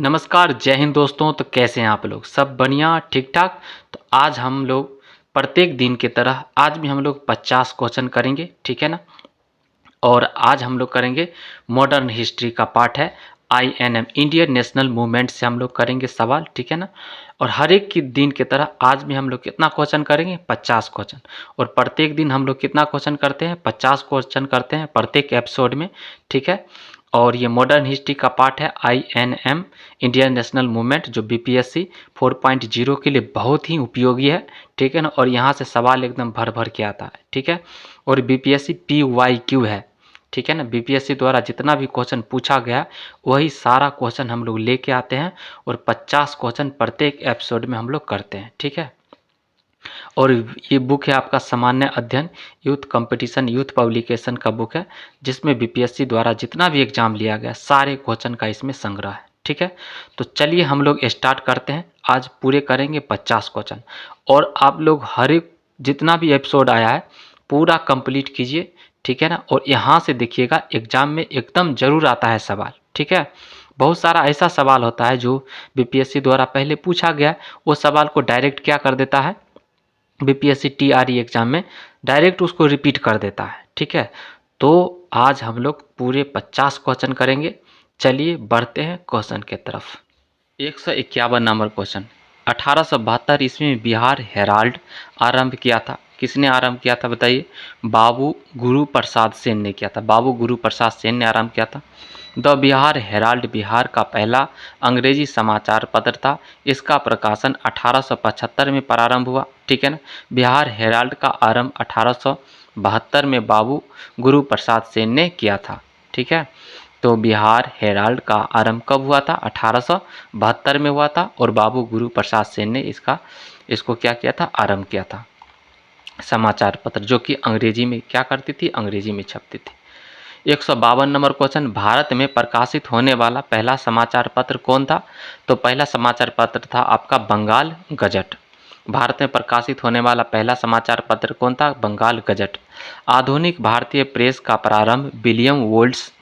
नमस्कार, जय हिंद दोस्तों। तो कैसे हैं आप लोग? सब बढ़िया, ठीक-ठाक? तो आज हम लोग प्रत्येक दिन की तरह आज भी हम लोग 50 क्वेश्चन करेंगे, ठीक है ना? और आज हम लोग करेंगे मॉडर्न हिस्ट्री का पार्ट है आईएनएम इंडियन नेशनल मूवमेंट से हम लोग करेंगे सवाल, ठीक है ना? और हर एक की दिन की तरह आज भी हम लोग कितना क्वेश्चन करेंगे? 50 क्वेश्चन। और प्रत्येक दिन हम लोग कितना क्वेश्चन करते हैं? 50 क्वेश्चन करते हैं प्रत्येक एपिसोड में, ठीक है? और ये मॉडर्न हिस्ट्री का पार्ट है आईएनएम इंडियन नेशनल मूवमेंट, जो बीपीएससी 4.0 के लिए बहुत ही उपयोगी है, ठीक है ना? और यहाँ से सवाल एकदम भर भर के आता है, ठीक है? और बीपीएससी PYQ है, ठीक है ना? बीपीएससी द्वारा जितना भी क्वेश्चन पूछा गया वही सारा क्वेश्चन हम लोग लेके आते हैं और 50 क्वेश्चन प्रत्येक एपिसोड में हम लोग करते हैं, ठीक है? और ये बुक है आपका सामान्य अध्ययन यूथ कंपटीशन यूथ पब्लिकेशन का बुक है, जिसमें बीपीएससी द्वारा जितना भी एग्जाम लिया गया सारे क्वेश्चन का इसमें संग्रह है, ठीक है? तो चलिए हम लोग स्टार्ट करते हैं। आज पूरे करेंगे 50 क्वेश्चन और आप लोग हर एक जितना भी एपिसोड आया है पूरा कंप्लीट कीजिए, ठीक है ना? और यहाँ से देखिएगा एग्जाम में एकदम जरूर आता है सवाल, ठीक है? बहुत सारा ऐसा सवाल होता है जो बीपीएससी द्वारा पहले पूछा गया, वो सवाल को डायरेक्ट क्या कर देता है, बीपीएससी टीआरई एग्जाम में डायरेक्ट उसको रिपीट कर देता है, ठीक है? तो आज हम लोग पूरे 50 क्वेश्चन करेंगे। चलिए बढ़ते हैं क्वेश्चन के तरफ। 151 नंबर क्वेश्चन। 1872 ईस्वी में बिहार हेराल्ड आरंभ किया था। किसने आरंभ किया था बताइए? बाबू गुरु प्रसाद सेन ने किया था। बाबू गुरु प्रसाद सेन ने आरंभ किया था। द बिहार हेराल्ड बिहार का पहला अंग्रेजी समाचार पत्र था। इसका प्रकाशन 1875 में प्रारंभ हुआ, ठीक है ना? बिहार हेराल्ड का आरंभ 1872 में बाबू गुरु प्रसाद सेन ने किया था, ठीक है? तो बिहार हेराल्ड का आरंभ कब हुआ था? 1872 में हुआ था और बाबू गुरु प्रसाद सेन ने इसको क्या किया था? आरंभ किया था। समाचार पत्र जो कि अंग्रेजी में क्या करती थी? अंग्रेजी में छपती थी। 152 नंबर क्वेश्चन। भारत में प्रकाशित होने वाला पहला समाचार पत्र कौन था? तो पहला समाचार पत्र था आपका बंगाल गजट। भारत में प्रकाशित होने वाला पहला समाचार पत्र कौन था? बंगाल गजट। आधुनिक भारतीय प्रेस का प्रारंभ विलियम वोल्ट्स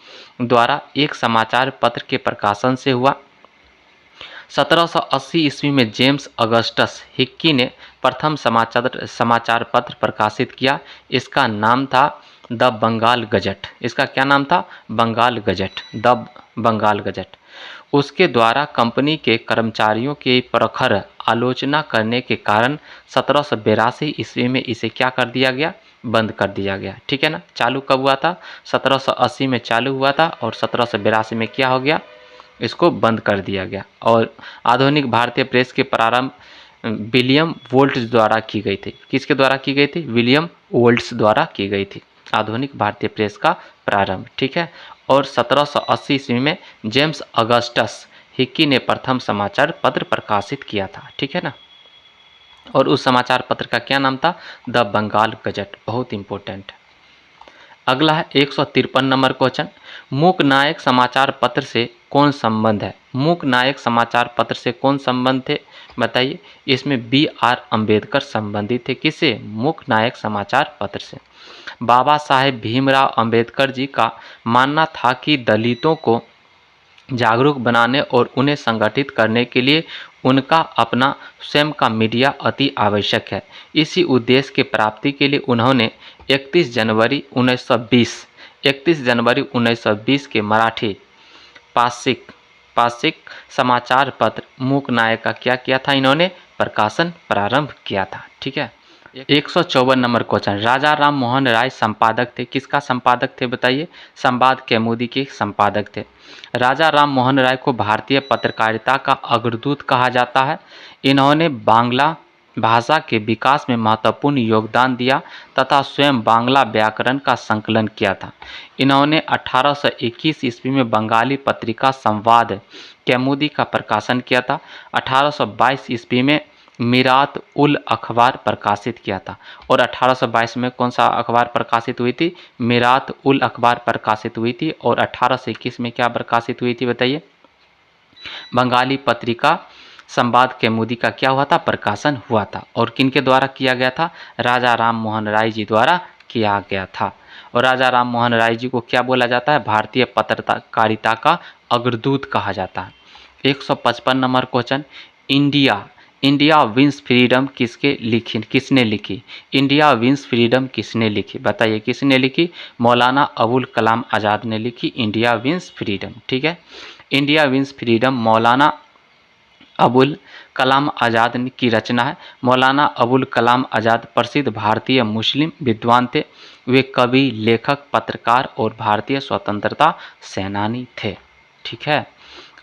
द्वारा एक समाचार पत्र के प्रकाशन से हुआ। 1780 ईस्वी में जेम्स अगस्टस हिक्की ने प्रथम समाचार पत्र प्रकाशित किया। इसका नाम था द बंगाल गजट। इसका क्या नाम था? Bengal Gazette, the Bengal Gazette. उसके द्वारा कंपनी के कर्मचारियों की प्रखर आलोचना करने के कारण 1782 ईस्वी में इसे क्या कर दिया गया? बंद कर दिया गया, ठीक है ना? चालू कब हुआ था? 1780 में चालू हुआ था और 1782 में क्या हो गया? इसको बंद कर दिया गया। और आधुनिक भारतीय प्रेस के प्रारंभ विलियम वोल्ट्स द्वारा की गई थी। किसके द्वारा की गई थी? विलियम वोल्ट्स द्वारा की गई थी आधुनिक भारतीय प्रेस का प्रारंभ, ठीक है? और 1780 ईस्वी में जेम्स अगस्टस हिक्की ने प्रथम समाचार पत्र प्रकाशित किया था, ठीक है ना? और उस समाचार पत्र का क्या नाम था? The Bengal Gazette. बहुत इंपॉर्टेंट। अगला है 153 नंबर क्वेश्चन। मूक नायक समाचार पत्र से कौन संबंध है? मूक नायक समाचार पत्र से कौन संबंध थे बताइए? इसमें BR अम्बेडकर संबंधित थे। किससे? मूक नायक समाचार पत्र से। बाबा साहेब भीमराव अम्बेडकर जी का मानना था कि दलितों को जागरूक बनाने और उन्हें संगठित करने के लिए उनका अपना स्वयं का मीडिया अति आवश्यक है। इसी उद्देश्य की प्राप्ति के लिए उन्होंने 31 जनवरी 1920 के मराठी पाक्षिक पाक्षिक समाचार पत्र मूक नायक का क्या किया था? इन्होंने प्रकाशन प्रारंभ किया था, ठीक है? 154 नंबर क्वेश्चन। राजा राम मोहन राय संपादक थे। किसका संपादक थे बताइए? संवाद कौमुदी के संपादक थे। राजा राम मोहन राय को भारतीय पत्रकारिता का अग्रदूत कहा जाता है। इन्होंने बांग्ला भाषा के विकास में महत्वपूर्ण योगदान दिया तथा स्वयं बांग्ला व्याकरण का संकलन किया था। इन्होंने 1821 ईस्वी में बंगाली पत्रिका संवाद कौमुदी का प्रकाशन किया था। 1822 ईस्वी में मीरात उल अखबार प्रकाशित किया था। और 1822 में कौन सा अखबार प्रकाशित हुई थी? मीरात उल अखबार प्रकाशित हुई थी। और 1821 में क्या प्रकाशित हुई थी बताइए? बंगाली पत्रिका संवाद कौमुदी का क्या हुआ था? प्रकाशन हुआ था। और किनके द्वारा किया गया था? राजा राम मोहन राय जी द्वारा किया गया था। और राजा राम मोहन राय जी को क्या बोला जाता है? भारतीय पत्रकारिता का अग्रदूत कहा जाता है। 155 number question, India India wins freedom किसने लिखी? इंडिया विंस फ्रीडम किसने लिखी? बताइए किसने लिखी? मौलाना अबुल कलाम आज़ाद ने लिखी इंडिया विंस फ्रीडम। ठीक है, India wins freedom Maulana Abul Kalam Azad की रचना है। मौलाना अबुल कलाम आज़ाद प्रसिद्ध भारतीय मुस्लिम विद्वान थे। वे कवि, लेखक, पत्रकार और भारतीय स्वतंत्रता सेनानी थे। ठीक है,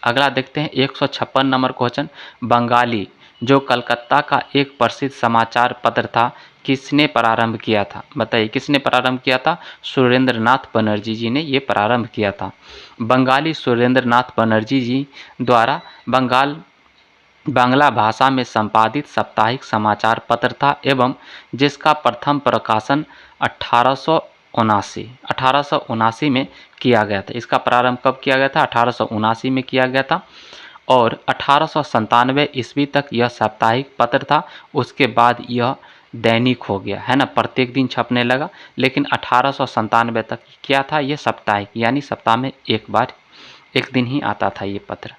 अगला देखते हैं 156 नंबर क्वेश्चन, बंगाली जो कलकत्ता का एक प्रसिद्ध समाचार पत्र था, किसने प्रारंभ किया था? बताइए किसने प्रारंभ किया था? सुरेंद्रनाथ बनर्जी जी ने ये प्रारंभ किया था। बंगाली सुरेंद्रनाथ बनर्जी जी द्वारा बांग्ला भाषा में संपादित साप्ताहिक समाचार पत्र था एवं जिसका प्रथम प्रकाशन 1879 में किया गया था। इसका प्रारंभ कब किया गया था? 1879 में किया गया था और 1897 ईस्वी तक यह साप्ताहिक पत्र था। उसके बाद यह दैनिक हो गया है ना, प्रत्येक दिन छपने लगा, लेकिन 1897 तक क्या था? ये साप्ताहिक, यानी सप्ताह में एक दिन ही आता था ये पत्र।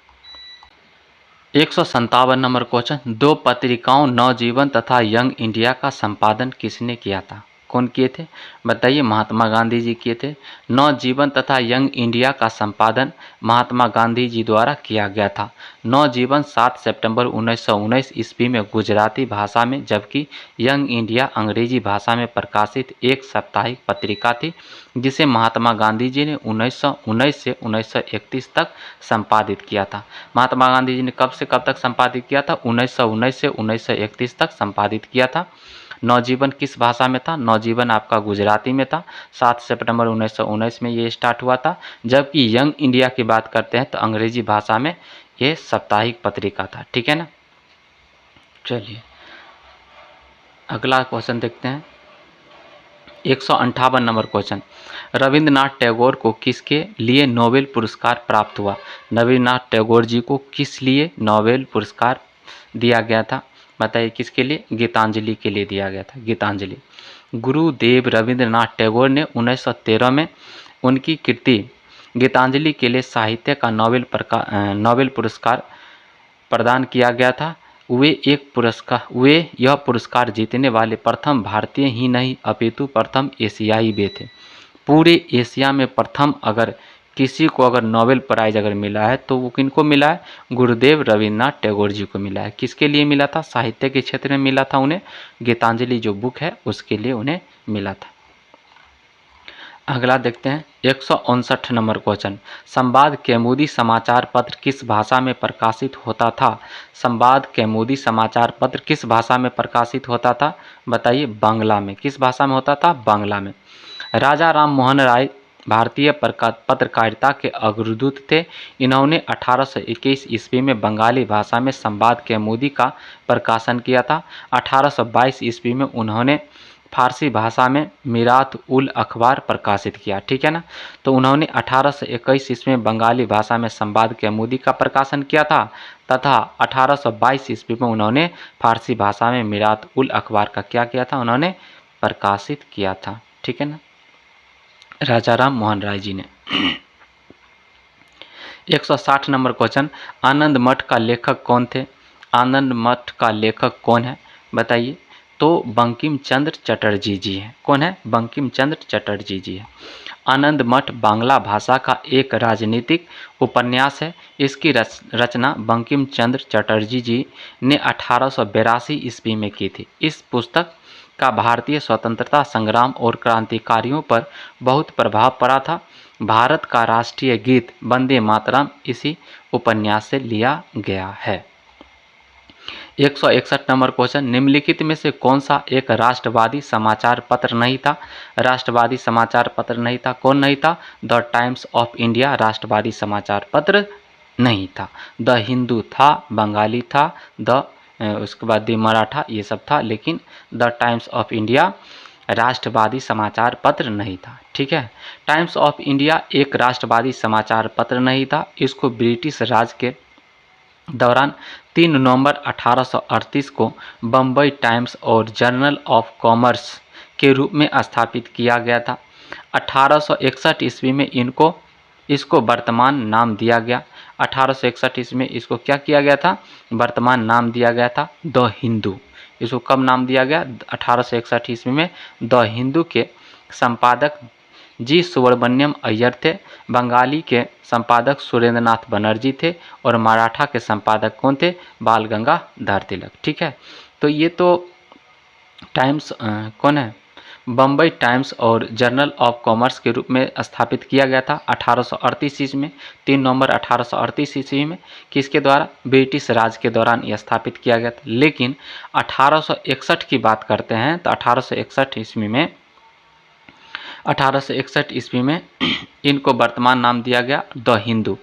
157 नंबर क्वेश्चन, दो पत्रिकाओं नवजीवन तथा यंग इंडिया का संपादन किसने किया था? कौन किए थे? बताइए, महात्मा गांधी जी किए थे। नवजीवन तथा यंग इंडिया का संपादन महात्मा गांधी जी द्वारा किया गया था। नवजीवन 7 सितंबर 1919 ईस्वी में गुजराती भाषा में, जबकि यंग इंडिया अंग्रेजी भाषा में प्रकाशित एक साप्ताहिक पत्रिका थी जिसे महात्मा गांधी जी ने 1919 से 1931 तक संपादित किया था। महात्मा गांधी जी ने कब से कब तक संपादित किया था? 1919 से 1931 तक संपादित किया था। नवजीवन किस भाषा में था? नवजीवन आपका गुजराती में था। 7 सितंबर 1919 में ये स्टार्ट हुआ था। जबकि यंग इंडिया की बात करते हैं तो अंग्रेजी भाषा में ये साप्ताहिक पत्रिका था। ठीक है ना। चलिए अगला क्वेश्चन देखते हैं, 158 नंबर क्वेश्चन, रविंद्रनाथ टैगोर को किसके लिए नोबेल पुरस्कार प्राप्त हुआ? रविंद्रनाथ टैगोर जी को किस लिए नोबेल पुरस्कार दिया गया था? बताइए किसके लिए? गीतांजलि के लिए दिया गया था। गीतांजलि। गुरुदेव रविंद्रनाथ टैगोर ने 1913 में उनकी कृति गीतांजलि के लिए साहित्य का नोबेल पुरस्कार प्रदान किया गया था। वे यह पुरस्कार जीतने वाले प्रथम भारतीय ही नहीं अपितु प्रथम एशियाई भी थे। पूरे एशिया में प्रथम अगर किसी को अगर नोबेल प्राइज अगर मिला है तो वो किनको मिला है? गुरुदेव रविंद्रनाथ टैगोर जी को मिला है। किसके लिए मिला था? साहित्य के क्षेत्र में मिला था उन्हें। गीतांजलि जो बुक है उसके लिए उन्हें मिला था। अगला देखते हैं 159 नंबर क्वेश्चन, संवाद कौमुदी समाचार पत्र किस भाषा में प्रकाशित होता था? संवाद कौमुदी समाचार पत्र किस भाषा में प्रकाशित होता था? बताइए, बांग्ला में। किस भाषा में होता था? बांग्ला में। राजा राम मोहन राय भारतीय पत्रकारिता के अग्रदूत थे। इन्होंने 1821 ईस्वी में बंगाली भाषा में संवाद कौमुदी का प्रकाशन किया था। 1822 ईस्वी में उन्होंने फारसी भाषा में मिरात उल अखबार प्रकाशित किया। ठीक है ना। तो उन्होंने 1821 ईस्वी में बंगाली भाषा में संवाद कौमुदी का प्रकाशन किया था तथा 1822 ईस्वी में उन्होंने फारसी भाषा में मिरात उल अखबार का क्या किया था? उन्होंने प्रकाशित किया था। ठीक है ना, राजा राम मोहन राय जी ने। 160 नंबर क्वेश्चन, आनंद मठ का लेखक कौन थे? आनंद मठ का लेखक कौन है? बताइए। तो बंकिम चंद्र चटर्जी जी हैं। कौन है? बंकिम चंद्र चटर्जी जी है। आनंद मठ बांग्ला भाषा का एक राजनीतिक उपन्यास है। इसकी रचना बंकिम चंद्र चटर्जी जी ने 1882 ईस्वी में की थी। इस पुस्तक का भारतीय स्वतंत्रता संग्राम और क्रांतिकारियों पर बहुत प्रभाव पड़ा था। भारत का राष्ट्रीय गीत वंदे मातरम इसी उपन्यास से लिया गया है। 161 नंबर क्वेश्चन, निम्नलिखित में से कौन सा एक राष्ट्रवादी समाचार पत्र नहीं था? राष्ट्रवादी समाचार पत्र नहीं था। कौन नहीं था? द टाइम्स ऑफ इंडिया राष्ट्रवादी समाचार पत्र नहीं था। द हिंदू था, बंगाली था, उसके बाद द मराठा, ये सब था, लेकिन द टाइम्स ऑफ इंडिया राष्ट्रवादी समाचार पत्र नहीं था। ठीक है, टाइम्स ऑफ इंडिया एक राष्ट्रवादी समाचार पत्र नहीं था। इसको ब्रिटिश राज के दौरान 3 नवंबर 1838 को बम्बई टाइम्स और जर्नल ऑफ कॉमर्स के रूप में स्थापित किया गया था। 1861 ईस्वी में इसको वर्तमान नाम दिया गया। 1861 ईस्वी में इसको क्या किया गया था, वर्तमान नाम दिया गया था द हिंदू। इसको कब नाम दिया गया, 1861 ईस्वी में। द हिंदू के संपादक जी सुब्रमण्यम अय्यर थे, बंगाली के संपादक सुरेंद्रनाथ बनर्जी थे और मराठा के संपादक कौन थे, बाल गंगाधर तिलक। ठीक है, तो ये तो टाइम्स कौन है, बम्बई टाइम्स और जर्नल ऑफ कॉमर्स के रूप में स्थापित किया गया था 1838 ईस्वी में, 3 नवंबर 1838 ईस्वी में। किसके द्वारा, ब्रिटिश राज के दौरान यह स्थापित किया गया था। लेकिन 1861 की बात करते हैं तो 1861 ईस्वी में इनको वर्तमान नाम दिया गया द हिंदू,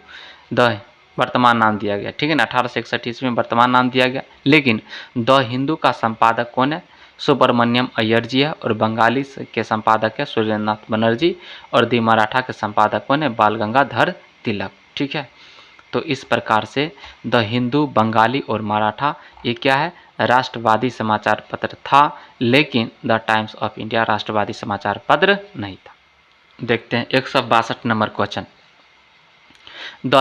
द वर्तमान नाम दिया गया। ठीक है ना, 1861 ईस्वी में वर्तमान नाम दिया गया। लेकिन द हिंदू का संपादक कौन है, सुब्रमण्यम अय्यर जी है और बंगाली के संपादक है सुरेंद्रनाथ बनर्जी और दी मराठा के संपादक कौन है, बाल गंगाधर तिलक। ठीक है, तो इस प्रकार से द हिंदू, बंगाली और मराठा ये क्या है, राष्ट्रवादी समाचार पत्र था। लेकिन द टाइम्स ऑफ इंडिया राष्ट्रवादी समाचार पत्र नहीं था। देखते हैं 162 नंबर क्वेश्चन। द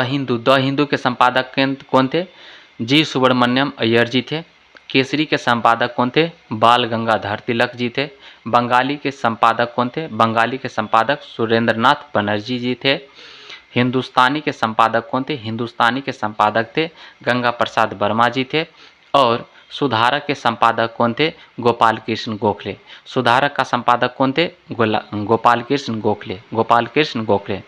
हिंदू के संपादक कौन थे, जी सुब्रमण्यम अय्यर जी थे। केसरी के संपादक कौन थे, बाल गंगाधर तिलक जी थे। बंगाली के संपादक कौन थे, बंगाली के संपादक सुरेंद्रनाथ बनर्जी जी थे। हिंदुस्तानी के संपादक कौन थे, हिंदुस्तानी के संपादक थे गंगा प्रसाद वर्मा जी थे। और सुधारक के संपादक कौन थे, गोपाल कृष्ण गोखले। सुधारक का संपादक कौन थे, गोपाल कृष्ण गोखले, गोपाल कृष्ण गोखले।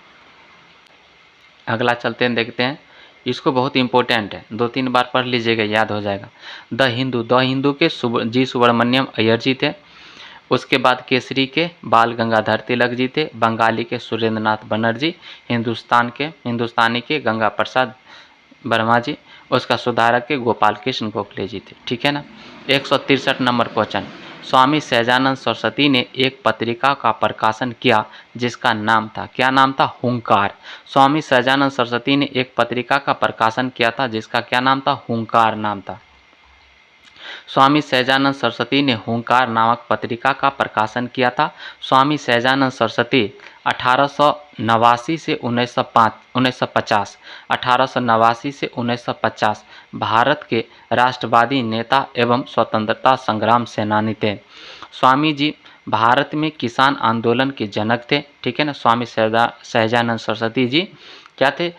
अगला चलते हैं, देखते हैं, इसको बहुत इंपॉर्टेंट है, 2-3 बार पढ़ लीजिएगा, याद हो जाएगा। द हिंदू के जी सुब्रमण्यम अय्यर जी थे। उसके बाद केसरी के बाल गंगाधर तिलक जी थे। बंगाली के सुरेंद्रनाथ बनर्जी। हिंदुस्तानी के गंगा प्रसाद वर्मा जी। उसका सुधारक के गोपाल कृष्ण गोखले जी थे। ठीक है ना। 163 नंबर क्वेश्चन। स्वामी सहजानंद सरस्वती ने एक पत्रिका का प्रकाशन किया जिसका नाम था, क्या नाम था, हुंकार। स्वामी सहजानंद सरस्वती ने एक पत्रिका का प्रकाशन किया था जिसका क्या नाम था, हुंकार नाम था। स्वामी सहजानंद सरस्वती ने हुंकार नामक पत्रिका का प्रकाशन किया था। स्वामी सहजानंद सरस्वती 1889 से 1950 1889 से 1950 भारत के राष्ट्रवादी नेता एवं स्वतंत्रता संग्राम सेनानी थे। स्वामी जी भारत में किसान आंदोलन के जनक थे। ठीक है ना, स्वामी सहजानंद सरस्वती जी क्या थे,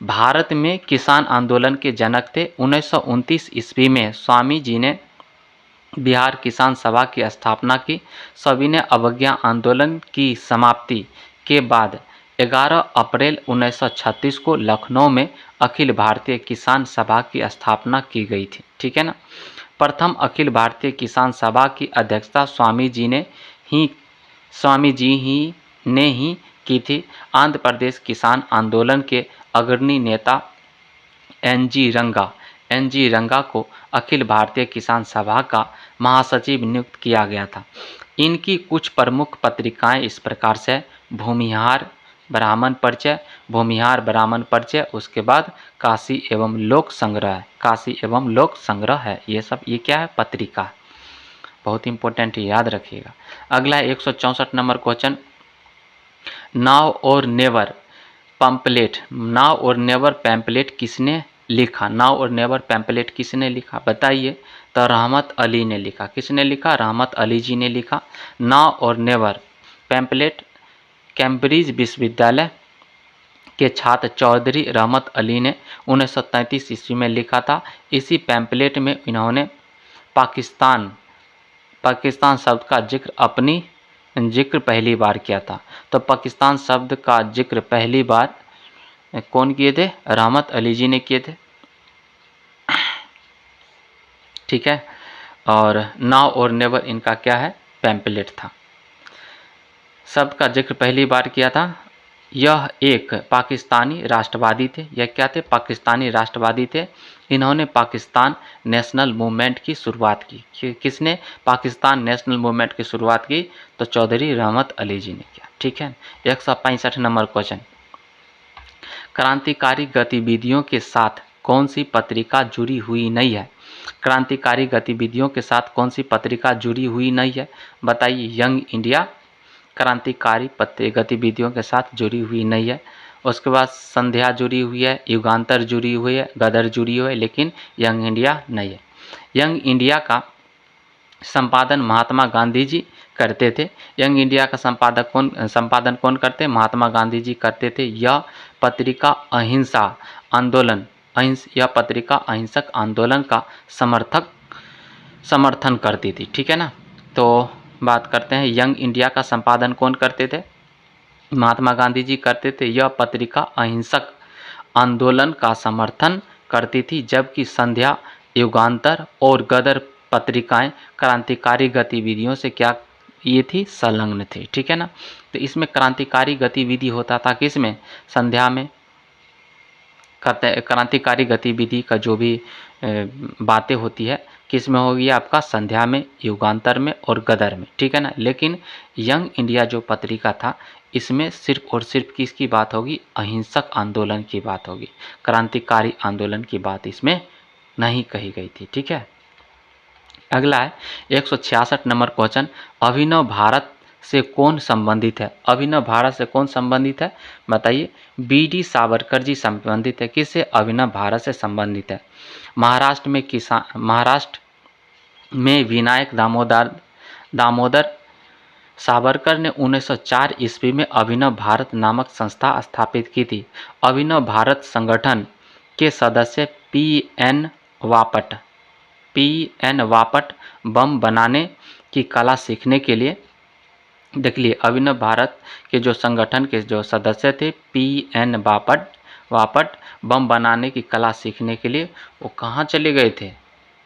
भारत में किसान आंदोलन के जनक थे। 1929 ईस्वी में स्वामी जी ने बिहार किसान सभा की स्थापना की। सविनय अवज्ञा आंदोलन की समाप्ति के बाद 11 अप्रैल 1936 को लखनऊ में अखिल भारतीय किसान सभा की स्थापना की गई थी। ठीक है ना। प्रथम अखिल भारतीय किसान सभा की अध्यक्षता स्वामी जी ने ही की थी। आंध्र प्रदेश किसान आंदोलन के अग्रणी नेता एन.जी. रंगा को अखिल भारतीय किसान सभा का महासचिव नियुक्त किया गया था। इनकी कुछ प्रमुख पत्रिकाएं इस प्रकार से, भूमिहार ब्राह्मण परिचय, उसके बाद काशी एवं लोक संग्रह है। ये सब ये क्या है, पत्रिका, बहुत इंपॉर्टेंट है, याद रखिएगा। अगला है 164 नंबर क्वेश्चन। नाउ और नेवर पैम्पलेट किसने लिखा, नाउ और नेवर पैम्पलेट किसने लिखा, बताइए। तो रहमत अली ने लिखा। किसने लिखा, रहमत अली जी ने लिखा। नाउ और नेवर पैम्पलेट कैम्ब्रिज विश्वविद्यालय के छात्र चौधरी रहमत अली ने 1933 ईस्वी में लिखा था। इसी पैम्पलेट में इन्होंने पाकिस्तान शब्द का जिक्र पहली बार किया था। तो पाकिस्तान शब्द का जिक्र पहली बार कौन किए थे, रहमत अली जी ने किए थे। ठीक है, और नाउ और नेवर इनका क्या है, पैम्पलेट था। शब्द का जिक्र पहली बार किया था। यह एक पाकिस्तानी राष्ट्रवादी थे। यह क्या थे, पाकिस्तानी राष्ट्रवादी थे। इन्होंने पाकिस्तान नेशनल मूवमेंट की शुरुआत की। किसने, पाकिस्तान नेशनल मूवमेंट की शुरुआत की, तो चौधरी रहमत अली जी ने किया। ठीक है। 165 नंबर क्वेश्चन। क्रांतिकारी गतिविधियों के साथ कौन सी पत्रिका जुड़ी हुई नहीं है, क्रांतिकारी गतिविधियों के साथ कौन सी पत्रिका जुड़ी हुई नहीं है, बताइए। यंग इंडिया क्रांतिकारी गतिविधियों के साथ जुड़ी हुई नहीं है। उसके बाद संध्या जुड़ी हुई है, युगांतर जुड़ी हुई है, गदर जुड़ी हुई है, लेकिन यंग इंडिया नहीं है। यंग इंडिया का संपादन महात्मा गांधी जी करते थे। यंग इंडिया का संपादन कौन करते? महात्मा गांधी जी करते थे। यह पत्रिका अहिंसक आंदोलन का समर्थन करती थी। ठीक है ना। तो बात करते हैं यंग इंडिया का संपादन कौन करते थे? महात्मा गांधी जी करते थे। यह पत्रिका अहिंसक आंदोलन का समर्थन करती थी, जबकि संध्या, युगांतर और गदर पत्रिकाएं क्रांतिकारी गतिविधियों से क्या ये थी? संलग्न थे। ठीक है ना। तो इसमें क्रांतिकारी गतिविधि होता था किसमें? संध्या में। क्रांतिकारी गतिविधि का जो भी बातें होती है किस में होगी? आपका संध्या में, युगांतर में और गदर में। ठीक है ना। लेकिन यंग इंडिया जो पत्रिका था इसमें सिर्फ और सिर्फ किसकी बात होगी? अहिंसक आंदोलन की बात होगी। क्रांतिकारी आंदोलन की बात इसमें नहीं कही गई थी। ठीक है। अगला है 166 नंबर क्वेश्चन, अभिनव भारत से कौन संबंधित है? अभिनव भारत से कौन संबंधित है? बताइए। बीडी सावरकर जी संबंधित है। किससे? अभिनव भारत से संबंधित है। महाराष्ट्र में विनायक दामोदर सावरकर ने 1904 ईस्वी में अभिनव भारत नामक संस्था स्थापित की थी। अभिनव भारत संगठन के सदस्य पीएन वापट बम बनाने की कला सीखने के लिए, देख लिए, अभिनव भारत के जो संगठन के जो सदस्य थे पीएन वापट बम बनाने की कला सीखने के लिए वो कहाँ चले गए थे?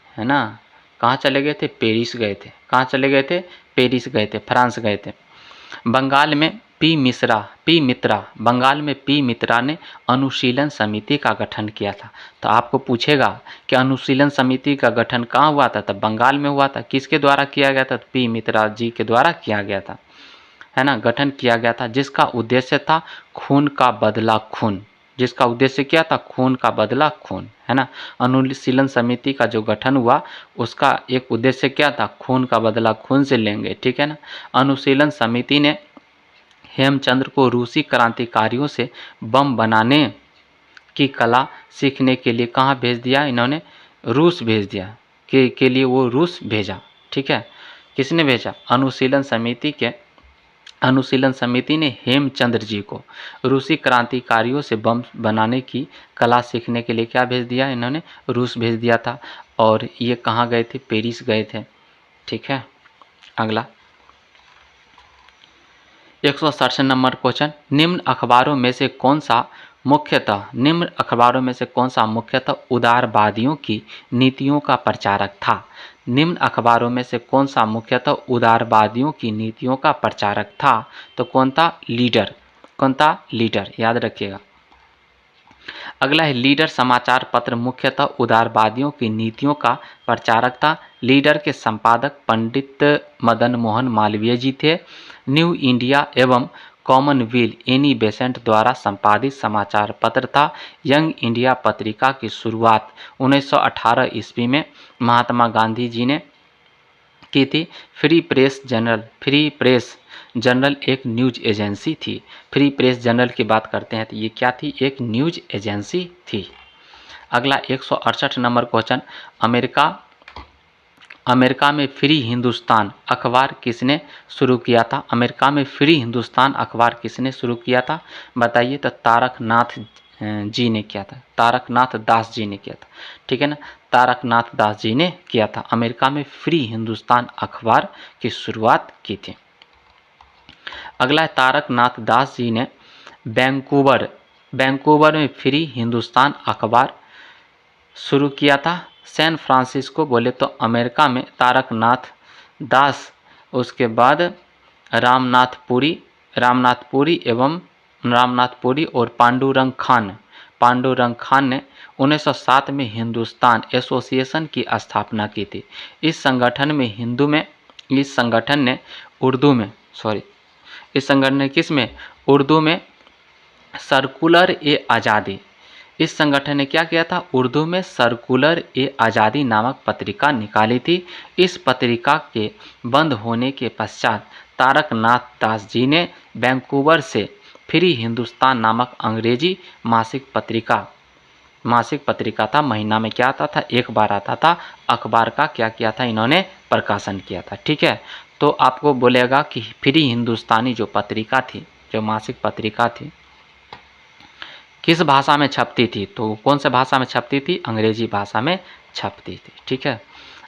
है ना। कहाँ चले गए थे? पेरिस गए थे। कहाँ चले गए थे? पेरिस गए थे, फ्रांस गए थे। बंगाल में पी मित्रा ने अनुशीलन समिति का गठन किया था। तो आपको पूछेगा कि अनुशीलन समिति का गठन कहाँ हुआ था? तब बंगाल में हुआ था। किसके द्वारा किया गया था? पी मित्रा जी के द्वारा किया गया था, है ना, गठन किया गया था, जिसका उद्देश्य था खून का बदला खून। जिसका उद्देश्य क्या था? खून का बदला खून, है ना। अनुशीलन समिति का जो गठन हुआ उसका एक उद्देश्य क्या था? खून का बदला खून से लेंगे। ठीक है ना। अनुशीलन समिति ने हेमचंद्र को रूसी क्रांतिकारियों से बम बनाने की कला सीखने के लिए कहाँ भेज दिया? इन्होंने रूस भेज दिया। के लिए वो रूस भेजा। ठीक है। किसने भेजा? अनुशीलन समिति ने हेमचंद्र जी को रूसी क्रांतिकारियों से बम बनाने की कला सीखने के लिए क्या भेज दिया? इन्होंने रूस भेज दिया था। और ये कहाँ गए थे? पेरिस गए थे। ठीक है। अगला 167 नंबर क्वेश्चन, निम्न अखबारों में से कौन सा मुख्यतः उदारवादियों की नीतियों का प्रचारक था? निम्न अखबारों में से कौन सा मुख्यतः उदारवादियों की नीतियों का प्रचारक था? तो कौन था? लीडर, याद रखिएगा। अगला है लीडर समाचार पत्र मुख्यतः उदारवादियों की नीतियों का प्रचारक था। लीडर के संपादक पंडित मदन मोहन मालवीय जी थे। न्यू इंडिया एवं कॉमनवेल्थ एनी बेसेंट द्वारा संपादित समाचार पत्र था। यंग इंडिया पत्रिका की शुरुआत 1918 ईस्वी में महात्मा गांधी जी ने की थी। फ्री प्रेस जर्नल एक न्यूज एजेंसी थी। फ्री प्रेस जर्नल की बात करते हैं तो ये क्या थी? एक न्यूज एजेंसी थी। अगला 168 नंबर क्वेश्चन, अमेरिका में फ्री हिंदुस्तान अखबार किसने शुरू किया था? अमेरिका में फ्री हिंदुस्तान अखबार किसने शुरू किया था? बताइए। तो तारकनाथ जी ने किया था। तारकनाथ दास जी ने किया था। ठीक है ना। तारकनाथ दास जी ने किया था। अमेरिका में फ्री हिंदुस्तान अखबार की शुरुआत की थी। अगला है तारकनाथ दास जी ने वैंकूवर में फ्री हिंदुस्तान अखबार शुरू किया था। सैन फ्रांसिस्को बोले तो अमेरिका में तारकनाथ दास, उसके बाद रामनाथ पुरी और पांडुरंग खान ने 1907 में हिंदुस्तान एसोसिएशन की स्थापना की थी। इस संगठन ने उर्दू में सर्कुलर ए आज़ादी, इस संगठन ने क्या किया था? उर्दू में सर्कुलर ए आज़ादी नामक पत्रिका निकाली थी। इस पत्रिका के बंद होने के पश्चात तारकनाथ दास जी ने वैंकूवर से फ्री हिंदुस्तान नामक अंग्रेजी मासिक पत्रिका था। महीना में क्या आता था, एक बार आता था। अखबार का क्या किया था इन्होंने, प्रकाशन किया था। ठीक है, तो आपको बोलेगा कि फ्री हिंदुस्तानी जो पत्रिका थी, जो मासिक पत्रिका थी, किस भाषा में छपती थी, तो कौन से भाषा में छपती थी, अंग्रेजी भाषा में छपती थी। ठीक है,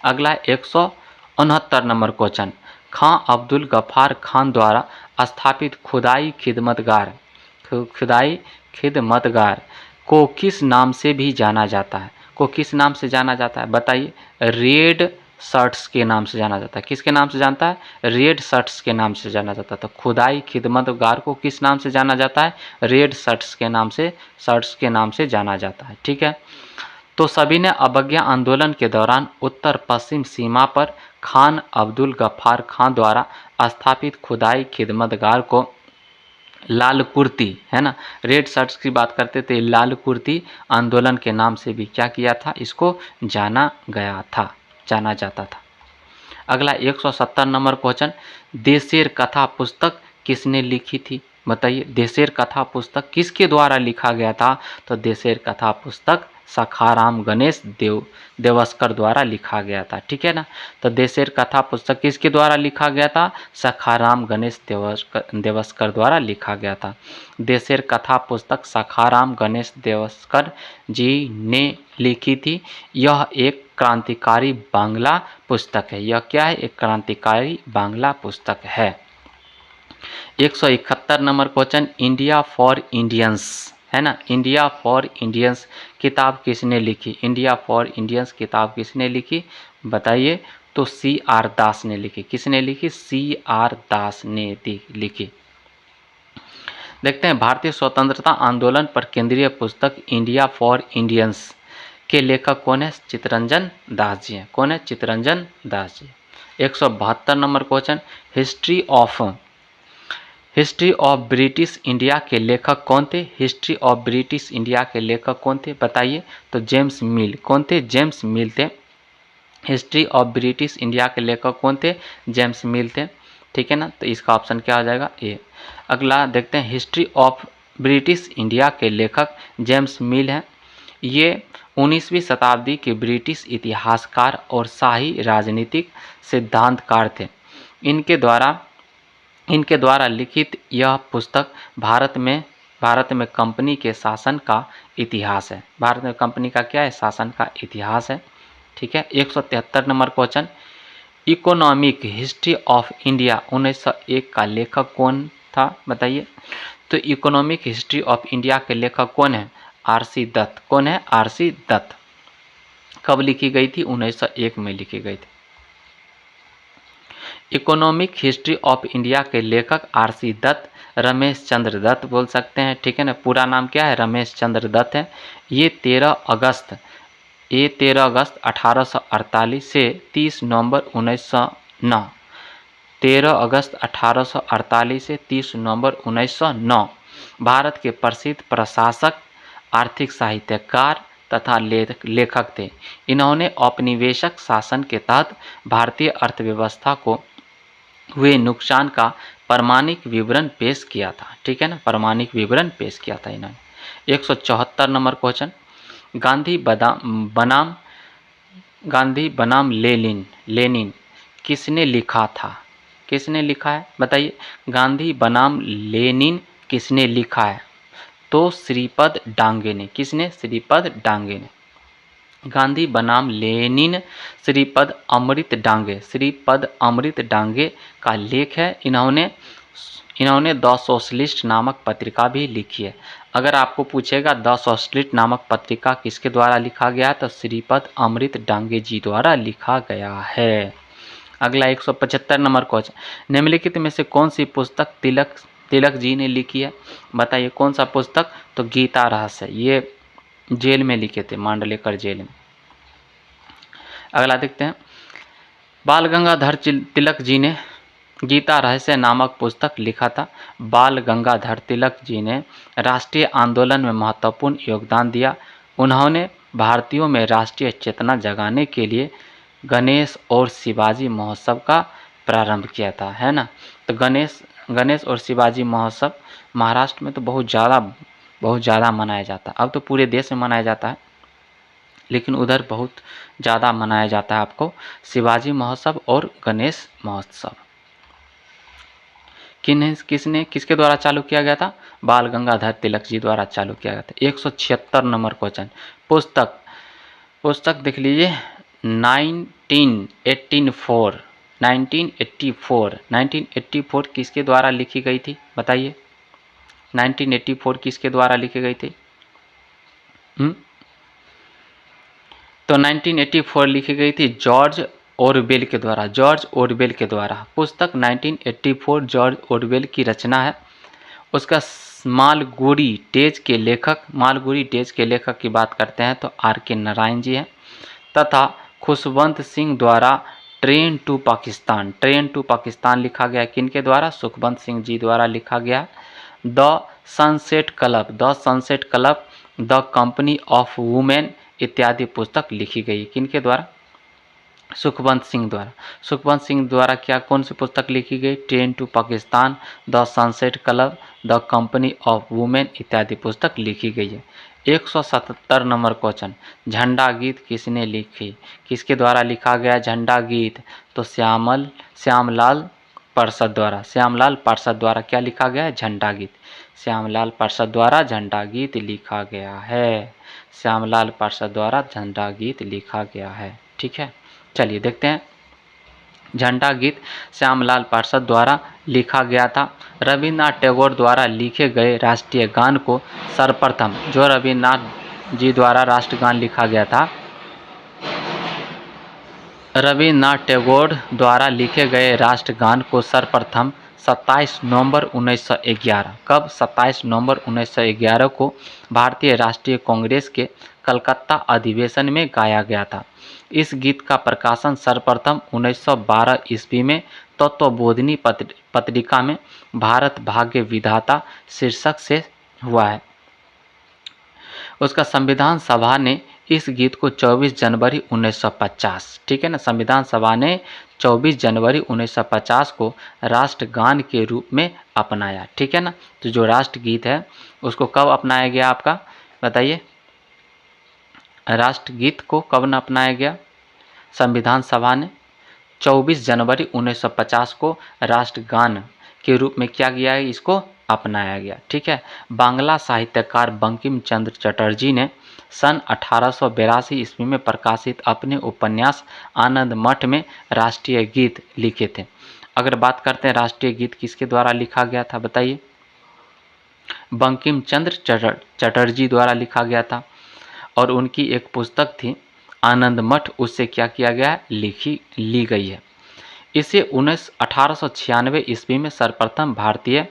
अगला 169 नंबर क्वेश्चन, खां अब्दुल गफ्फार खान द्वारा स्थापित खुदाई खिदमतगार को किस नाम से भी जाना जाता है, को किस नाम से जाना जाता है, बताइए। रेड शर्ट्स के नाम से जाना जाता है। किसके नाम से जानता है, रेड शर्ट्स के नाम से जाना जाता है। तो खुदाई खिदमतगार को किस नाम से जाना जाता है, रेड शर्ट्स के नाम से जाना जाता है। ठीक है, तो सभी ने अवज्ञा आंदोलन के दौरान उत्तर पश्चिम सीमा पर खान अब्दुल गफ्फार खान द्वारा स्थापित खुदाई खिदमतगार को लाल कुर्ती, है ना, रेड शर्ट्स की बात करते थे, लाल कुर्ती आंदोलन के नाम से भी क्या किया था, इसको जाना जाता था। अगला 170 नंबर क्वेश्चन, देशेर कथा पुस्तक किसने लिखी थी, बताइए। देशेर कथा पुस्तक किसके द्वारा लिखा गया था, तो देशेर कथा पुस्तक सखाराम गणेश देवस्कर द्वारा लिखा गया था। ठीक है ना, तो देशेर कथा पुस्तक किसके द्वारा लिखा गया था, सखाराम गणेश देवस्कर द्वारा लिखा गया था। देशेर कथा पुस्तक सखाराम गणेश देवस्कर जी ने लिखी थी। यह एक क्रांतिकारी बांग्ला पुस्तक है। यह क्या है, एक क्रांतिकारी बांग्ला पुस्तक है। 171 number question, India for Indians, है ना, इंडिया फॉर इंडियंस किताब किसने लिखी, इंडिया फॉर इंडियंस किताब किसने लिखी, बताइए। तो CR दास ने लिखी। किसने लिखी, CR दास ने लिखी। देखते हैं, भारतीय स्वतंत्रता आंदोलन पर केंद्रीय पुस्तक इंडिया फॉर इंडियंस के लेखक कौन है, चित्तरंजन दास जी हैं। कौन है, Chittaranjan Das ji. 172 number question, history of British India के लेखक कौन थे, हिस्ट्री ऑफ ब्रिटिश इंडिया के लेखक कौन थे, बताइए। तो जेम्स मिल। कौन थे, जेम्स मिल थे। हिस्ट्री ऑफ ब्रिटिश इंडिया के लेखक कौन थे, जेम्स मिल थे। ठीक है ना, तो इसका ऑप्शन क्या हो जाएगा, ए। अगला देखते हैं, हिस्ट्री ऑफ ब्रिटिश इंडिया के लेखक जेम्स मिल हैं। ये 19वीं शताब्दी के ब्रिटिश इतिहासकार और शाही राजनीतिक सिद्धांतकार थे। इनके द्वारा लिखित यह पुस्तक भारत में कंपनी के शासन का इतिहास है। भारत में कंपनी का क्या है, शासन का इतिहास है। ठीक है, 173 number question, economic history of India 1901 का लेखक कौन था, बताइए। तो इकोनॉमिक हिस्ट्री ऑफ इंडिया के लेखक कौन है, RC दत्त। कौन है, RC दत्त। कब लिखी गई थी, 1901 में लिखी गई थी। इकोनॉमिक हिस्ट्री ऑफ इंडिया के लेखक RC दत्त, रमेश चंद्र दत्त बोल सकते हैं। ठीक है ना, पूरा नाम क्या है, रमेश चंद्र दत्त है। ये 13 अगस्त 1848 से 30 नवंबर 1909, 13 अगस्त 1848 से 30 नवंबर 1909 भारत के प्रसिद्ध प्रशासक, आर्थिक साहित्यकार तथा लेखक थे। इन्होंने औपनिवेशिक शासन के तहत भारतीय अर्थव्यवस्था को हुए नुकसान का प्रामाणिक विवरण पेश किया था। ठीक है ना, प्रामाणिक विवरण पेश किया था इन्होंने। 174 नंबर क्वेश्चन, गांधी बनाम लेनिन किसने लिखा था, किसने लिखा है, बताइए। गांधी बनाम लेनिन किसने लिखा है, तो श्रीपद डांगे ने। किसने, श्रीपद डांगे ने। गांधी बनाम लेनिन श्रीपद अमृत डांगे का लेख है। इन्होंने द सोशलिस्ट नामक पत्रिका भी लिखी है। अगर आपको पूछेगा द सोशलिस्ट नामक पत्रिका किसके द्वारा लिखा गया, तो श्रीपद अमृत डांगे जी द्वारा लिखा गया है। अगला 175 नंबर क्वेश्चन, निम्नलिखित में से कौन सी पुस्तक तिलक जी ने लिखी है, बताइए। कौन सा पुस्तक, तो गीता रहस्य। ये जेल में लिखे थे, मांडलेकर जेल में। अगला देखते हैं, बाल गंगाधर तिलक जी ने गीता रहस्य नामक पुस्तक लिखा था। बाल गंगाधर तिलक जी ने राष्ट्रीय आंदोलन में महत्वपूर्ण योगदान दिया। उन्होंने भारतीयों में राष्ट्रीय चेतना जगाने के लिए गणेश और शिवाजी महोत्सव का प्रारंभ किया था, है ना। तो गणेश और शिवाजी महोत्सव महाराष्ट्र में तो बहुत ज़्यादा मनाया जाता है। अब तो पूरे देश में मनाया जाता है, लेकिन उधर बहुत ज़्यादा मनाया जाता है आपको शिवाजी महोत्सव और गणेश महोत्सव। किसके द्वारा चालू किया गया था? बाल गंगाधर तिलक जी द्वारा चालू किया गया था। 176 नंबर क्वेश्चन। पुस्तक देख लीजिए 1984 किसके द्वारा लिखी गई थी बताइए? 1984 किसके द्वारा लिखी गई थी? तो 1984 लिखी गई थी जॉर्ज ऑरवेल के द्वारा। पुस्तक 1984 जॉर्ज ऑरवेल की रचना है। उसका मालगुडी डेज के लेखक की बात करते हैं तो R.K. नारायण जी हैं, तथा खुशवंत सिंह द्वारा ट्रेन टू पाकिस्तान लिखा गया। किनके द्वारा? सुखवंत सिंह जी द्वारा लिखा गया। The sunset club, the company of women इत्यादि पुस्तक लिखी गई। किनके द्वारा? सुखवंत सिंह द्वारा कौन सी पुस्तक लिखी गई? Train to Pakistan, the sunset club, the company of women इत्यादि पुस्तक लिखी गई है। 177 नंबर क्वेश्चन। झंडा गीत किसने लिखी? किसके द्वारा लिखा गया झंडा गीत? तो श्यामलाल पार्षद द्वारा क्या लिखा गया? झंडा गीत। श्यामलाल पार्षद द्वारा झंडा गीत लिखा गया है। ठीक है, चलिए देखते हैं। झंडा गीत श्यामलाल पार्षद द्वारा लिखा गया था। रविन्द्रनाथ टैगोर द्वारा लिखे गए राष्ट्रीय गान को सर्वप्रथम, जो रविन्द्रनाथ जी द्वारा राष्ट्रगान लिखा गया था, रविन्द्रनाथ टैगोर द्वारा लिखे गए राष्ट्रगान को सर्वप्रथम 27 नवंबर 1911। कब? 27 नवंबर 1911 को भारतीय राष्ट्रीय कांग्रेस के कलकत्ता अधिवेशन में गाया गया था। इस गीत का प्रकाशन सर्वप्रथम 1912 ईस्वी में तत्वबोधिनी पत्रिका में भारत भाग्य विधाता शीर्षक से हुआ है। उसका संविधान सभा ने इस गीत को 24 जनवरी 1950, ठीक है ना, संविधान सभा ने 24 जनवरी 1950 को राष्ट्रगान के रूप में अपनाया। ठीक है ना, तो जो राष्ट्रगीत है उसको कब अपनाया गया आपका बताइए? राष्ट्रगीत को कब न अपनाया गया? संविधान सभा ने 24 जनवरी 1950 को राष्ट्रगान के रूप में क्या किया है? इसको अपनाया गया। ठीक है, बांग्ला साहित्यकार बंकिम चंद्र चटर्जी ने सन 1882 ईस्वी में प्रकाशित अपने उपन्यास आनंद मठ में राष्ट्रीय गीत लिखे थे। अगर बात करते हैं राष्ट्रीय गीत किसके द्वारा लिखा गया था बताइए? बंकिम चंद्र चटर्जी द्वारा लिखा गया था, और उनकी एक पुस्तक थी आनंद मठ, उससे क्या किया गया? ली गई है। इसे 1896 ईस्वी में सर्वप्रथम भारतीय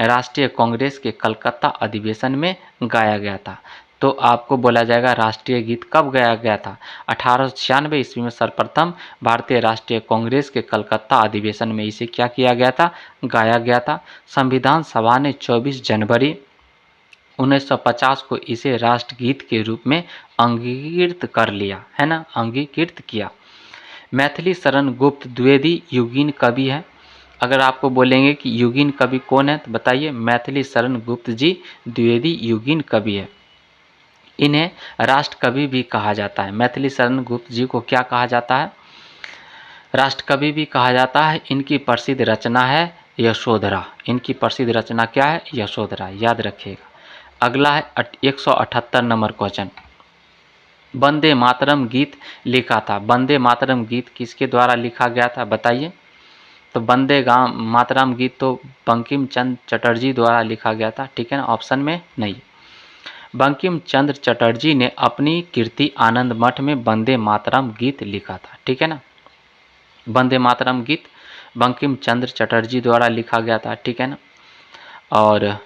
राष्ट्रीय कांग्रेस के कलकत्ता अधिवेशन में गाया गया था। तो आपको बोला जाएगा राष्ट्रीय गीत कब गाया गया था? 1896 ईस्वी में सर्वप्रथम भारतीय राष्ट्रीय कांग्रेस के कलकत्ता अधिवेशन में इसे क्या किया गया था? गाया गया था। संविधान सभा ने 24 जनवरी 1950 को इसे राष्ट्रगीत के रूप में अंगीकृत कर लिया है ना, अंगीकृत किया। मैथिली शरण गुप्त द्विवेदी युगीन कवि है। अगर आपको बोलेंगे कि युगीन कवि कौन है तो बताइए? मैथिली शरण गुप्त जी द्विवेदी युगीन कवि है। इन्हें राष्ट्र कवि भी कहा जाता है। मैथिली शरण गुप्त जी को क्या कहा जाता है? राष्ट्र कवि भी कहा जाता है। इनकी प्रसिद्ध रचना है यशोधरा। इनकी प्रसिद्ध रचना क्या है? यशोधरा, याद रखिएगा। अगला है 178 नंबर क्वेश्चन। वंदे मातरम गीत लिखा था। वंदे मातरम गीत किसके द्वारा लिखा गया था बताइए? तो वंदे मातरम गीत तो बंकिम चंद्र चटर्जी द्वारा लिखा गया था। ठीक है ना, ऑप्शन में नहीं। बंकिम चंद्र चटर्जी ने अपनी कीर्ति आनंद मठ में वंदे मातरम गीत लिखा था। ठीक है ना, वंदे मातरम गीत बंकिम चंद्र चटर्जी द्वारा लिखा गया था। ठीक है ना, और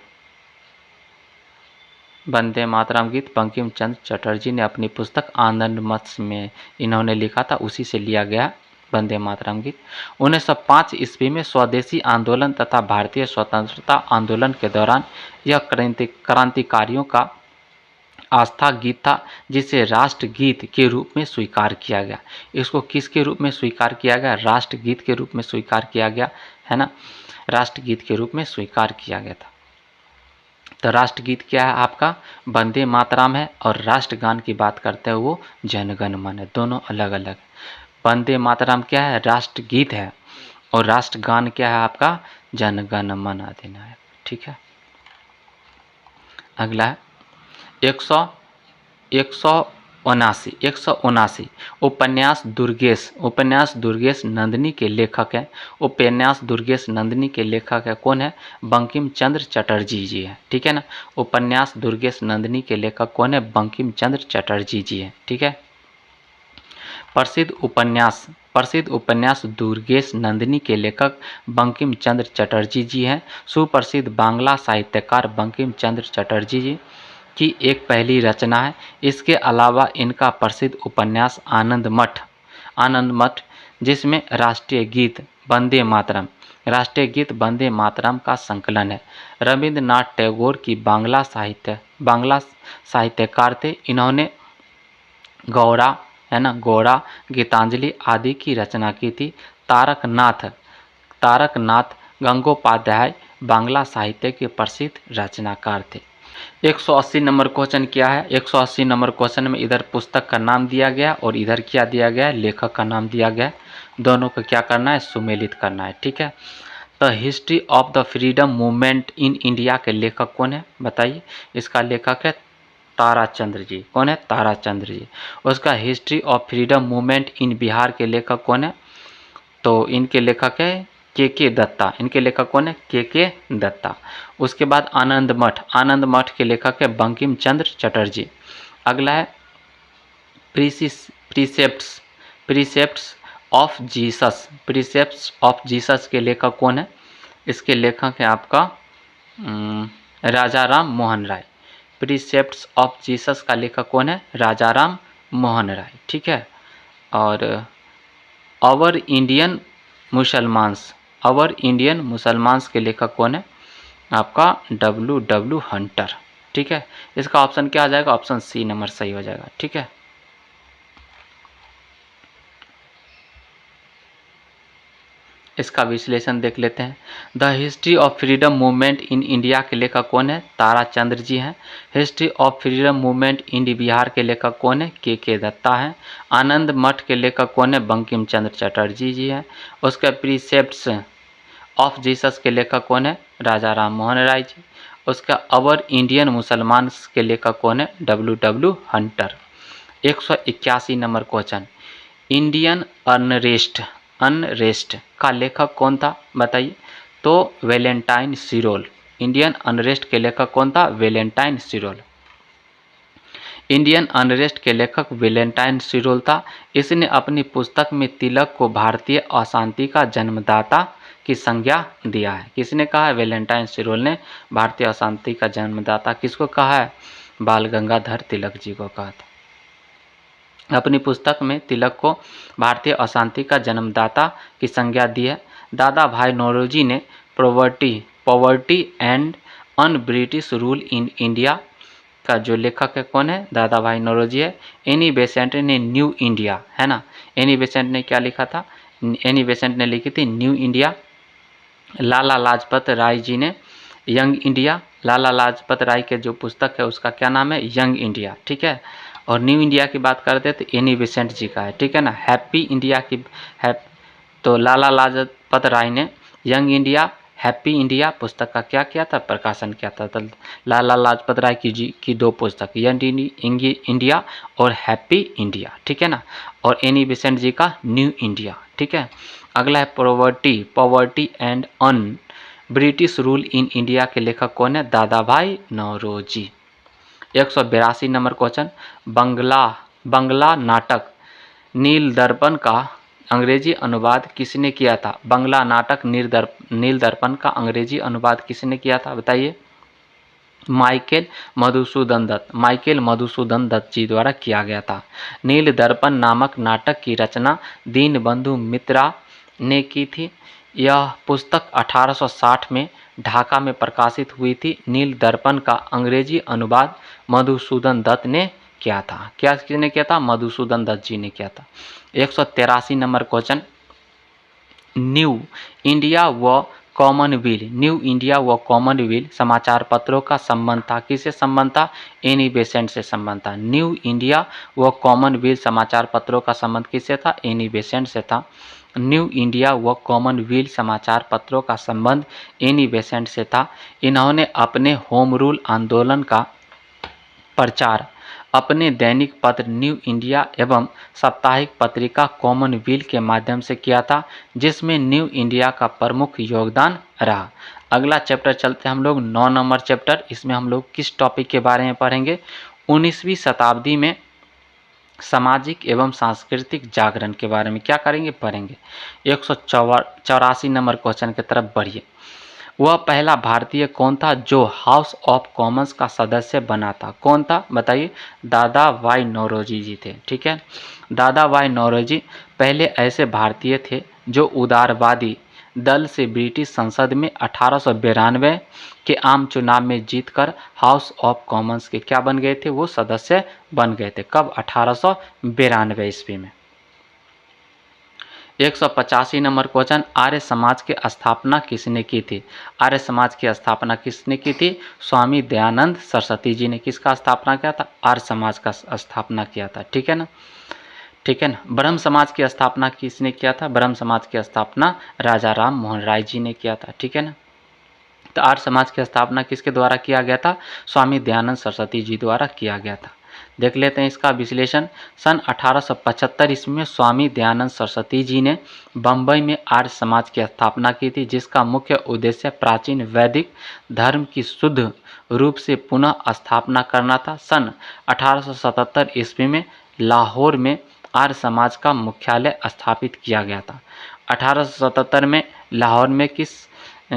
वंदे मातरम गीत बंकिम चंद्र चटर्जी ने अपनी पुस्तक आनंद मठ में इन्होंने लिखा था, उसी से लिया गया वंदे मातरम गीत। 1905 ईस्वी में स्वदेशी आंदोलन तथा भारतीय स्वतंत्रता आंदोलन के दौरान यह क्रांतिकारियों का आस्था गीत था जिसे राष्ट्रगीत के रूप में स्वीकार किया गया। इसको किसके रूप में स्वीकार किया गया? राष्ट्रगीत के रूप में स्वीकार किया गया, है ना, राष्ट्रगीत के रूप में स्वीकार किया गया था। तो राष्ट्रगीत क्या है आपका? वंदे मातरम है, और राष्ट्रगान की बात करते हैं वो जन गण मन है, दोनों अलग अलग। वंदे मातरम क्या है? राष्ट्रगीत है, और राष्ट्रगान क्या है आपका? जन गण मन अधिनायक, ठीक है। अगला है 179 उपन्यास दुर्गेश नंदिनी के लेखक हैं। उपन्यास दुर्गेश नंदिनी के लेखक है कौन है? बंकिम चंद्र चटर्जी जी है, ठीक है ना। उपन्यास दुर्गेश नंदिनी के लेखक कौन है? बंकिम चंद्र चटर्जी जी है, ठीक है। प्रसिद्ध उपन्यास दुर्गेश नंदिनी के लेखक बंकिम चंद्र चटर्जी जी हैं। सुप्रसिद्ध बांग्ला साहित्यकार बंकिम चंद्र चटर्जी जी की एक पहली रचना है। इसके अलावा इनका प्रसिद्ध उपन्यास आनंद मठ जिसमें राष्ट्रीय गीत वंदे मातरम का संकलन है। रविंद्रनाथ टैगोर की बांग्ला साहित्यकार थे। इन्होंने गौड़ा, है ना, गौड़ा, गीतांजलि आदि की रचना की थी। तारकनाथ गंगोपाध्याय बांग्ला साहित्य के प्रसिद्ध रचनाकार थे। 180 नंबर क्वेश्चन क्या है? 180 नंबर क्वेश्चन में इधर पुस्तक का नाम दिया गया और इधर क्या दिया गया है? लेखक का नाम दिया गया है। दोनों को क्या करना है? सुमेलित करना है, ठीक है। The history of the freedom movement in India के लेखक कौन है? बताइए। इसका लेखक है ताराचंद्र जी। कौन है? ताराचंद्र जी। उसका history of freedom movement in Bihar के लेखक कौन है? तो इनके लेखक है के दत्ता। इनके लेखक कौन है? के दत्ता। उसके बाद आनंद मठ के लेखक है बंकिम चंद्र चटर्जी। अगला है प्रीसेप्ट्स ऑफ जीसस के लेखक कौन है? इसके लेखक है आपका राजा Ram Mohan Roy. Precepts of Jesus का लेखक कौन है? राजा राम मोहन राय, ठीक है। और आवर इंडियन मुसलमान्स के लेखक कौन है? आपका W हंटर, ठीक है। इसका ऑप्शन क्या आ जाएगा? ऑप्शन सी नंबर सही हो जाएगा, ठीक है। इसका विश्लेषण देख लेते हैं। The history of freedom movement in India के लेखक कौन है? ताराचंद्र जी हैं। History of freedom movement in Bihar के लेखक कौन है? के दत्ता हैं। आनंद मठ के लेखक कौन है? बंकिम चंद्र चटर्जी जी हैं। उसके प्रीसेप्ट्स ऑफ जीसस के लेखक कौन है? राजा राम मोहन राय जी। उसका अवर इंडियन मुसलमान के लेखक कौन है? W Hunter. 181 number question, Indian unrest का लेखक कौन था? बताइए। तो वैलेंटाइन सिरोल। इंडियन अनरेस्ट के लेखक कौन था? वैलेंटाइन सिरोल। इंडियन अनरेस्ट के लेखक वैलेंटाइन सिरोल था। इसने अपनी पुस्तक में तिलक को भारतीय अशांति का जन्मदाता की संज्ञा दिया है। किसने कहा है? वैलेंटाइन सिरोल ने भारतीय अशांति का जन्मदाता किसको कहा है? बाल गंगाधर तिलक जी को कहा था। अपनी पुस्तक में तिलक को भारतीय अशांति का जन्मदाता की संज्ञा दी है। दादा भाई नौरोजी ने poverty and un British rule in India का जो लेखक है कौन है? दादा भाई नौरोजी है। एनी बेसेंट ने न्यू इंडिया, है ना, एनी बेसेंट ने क्या लिखा था? एनी बेसेंट ने लिखी थी न्यू इंडिया। लाला लाजपत राय जी ने यंग इंडिया। लाला लाजपत राय के जो पुस्तक है उसका क्या नाम है? यंग इंडिया, ठीक है। और न्यू इंडिया की बात करते हैं तो एनी बेसेंट जी का है, ठीक है ना। हैप्पी इंडिया की तो लाला लाजपत राय ने यंग इंडिया, हैप्पी इंडिया पुस्तक का क्या किया था? प्रकाशन किया था। तो लाला लाजपत राय की दो पुस्तक, यंग इंडिया और हैप्पी इंडिया, ठीक है ना। और एनी बेसेंट जी का न्यू इंडिया, ठीक है। अगला है poverty and un British rule in India के लेखक कौन है? दादा भाई नौरोजी। 182 नंबर क्वेश्चन, बंगला नाटक नील दर्पण का अंग्रेजी अनुवाद किसने किया था? बंगला नाटक नील दर्पण का अंग्रेजी अनुवाद किसने किया था? बताइए। माइकेल मधुसूदन दत्त जी द्वारा किया गया था। नील दर्पण नामक नाटक की रचना दीनबंधु मित्रा ने की थी। यह पुस्तक 1860 में ढाका में प्रकाशित हुई थी। नील दर्पण का अंग्रेजी अनुवाद मधुसूदन दत्त ने किया था। क्या किसने किया था? मधुसूदन दत्त जी ने किया था। 183 नंबर क्वेश्चन, न्यू इंडिया व कॉमनवेल्थ, न्यू इंडिया व कॉमनवेल्थ समाचार पत्रों का संबंध था। किससे संबंध था? एनी बेसेंट से संबंध था। न्यू इंडिया व कॉमनवेल्थ समाचार पत्रों का संबंध किससे था? एनी बेसेंट से था। न्यू इंडिया व कॉमनवेल्थ समाचार पत्रों का संबंध एनी बेसेंट से था। इन्होंने अपने होम रूल आंदोलन का प्रचार अपने दैनिक पत्र न्यू इंडिया एवं साप्ताहिक पत्रिका कॉमनवेल्थ के माध्यम से किया था, जिसमें न्यू इंडिया का प्रमुख योगदान रहा। अगला चैप्टर चलते हैं हम लोग 9 नंबर चैप्टर। इसमें हम लोग किस टॉपिक के बारे में पढ़ेंगे? 19वीं शताब्दी में सामाजिक एवं सांस्कृतिक जागरण के बारे में क्या करेंगे? पढ़ेंगे। 184 नंबर क्वेश्चन की तरफ बढ़िए। वह पहला भारतीय कौन था जो हाउस ऑफ कॉमन्स का सदस्य बना था? कौन था बताइए? दादा भाई नौरोजी जी थे। ठीक है, दादा भाई नौरोजी पहले ऐसे भारतीय थे जो उदारवादी दल से ब्रिटिश संसद में 1892 के आम चुनाव में जीतकर हाउस ऑफ कॉमन्स के क्या बन गए थे? वो सदस्य बन गए थे। कब? 1892 ईस्वी में। 185 नंबर क्वेश्चन, आर्य समाज की स्थापना किसने की थी? आर्य समाज की स्थापना किसने की थी? स्वामी दयानंद सरस्वती जी ने किसका स्थापना किया था? आर्य समाज का स्थापना किया था। ठीक है ना, ठीक है ना। ब्रह्म समाज की स्थापना किसने किया था? ब्रह्म समाज की स्थापना राजा राम मोहन राय जी ने किया था। ठीक है ना। तो आर्य समाज की स्थापना किसके द्वारा किया गया था? स्वामी दयानंद सरस्वती जी द्वारा किया गया था। देख लेते हैं इसका विश्लेषण। सन 1875 ईस्वी में स्वामी दयानंद सरस्वती जी ने बम्बई में आर्य समाज की स्थापना की थी, जिसका मुख्य उद्देश्य प्राचीन वैदिक धर्म की शुद्ध रूप से पुनः स्थापना करना था। सन 1877 ईस्वी में लाहौर में आर्य समाज का मुख्यालय स्थापित किया गया था। 1877 में लाहौर में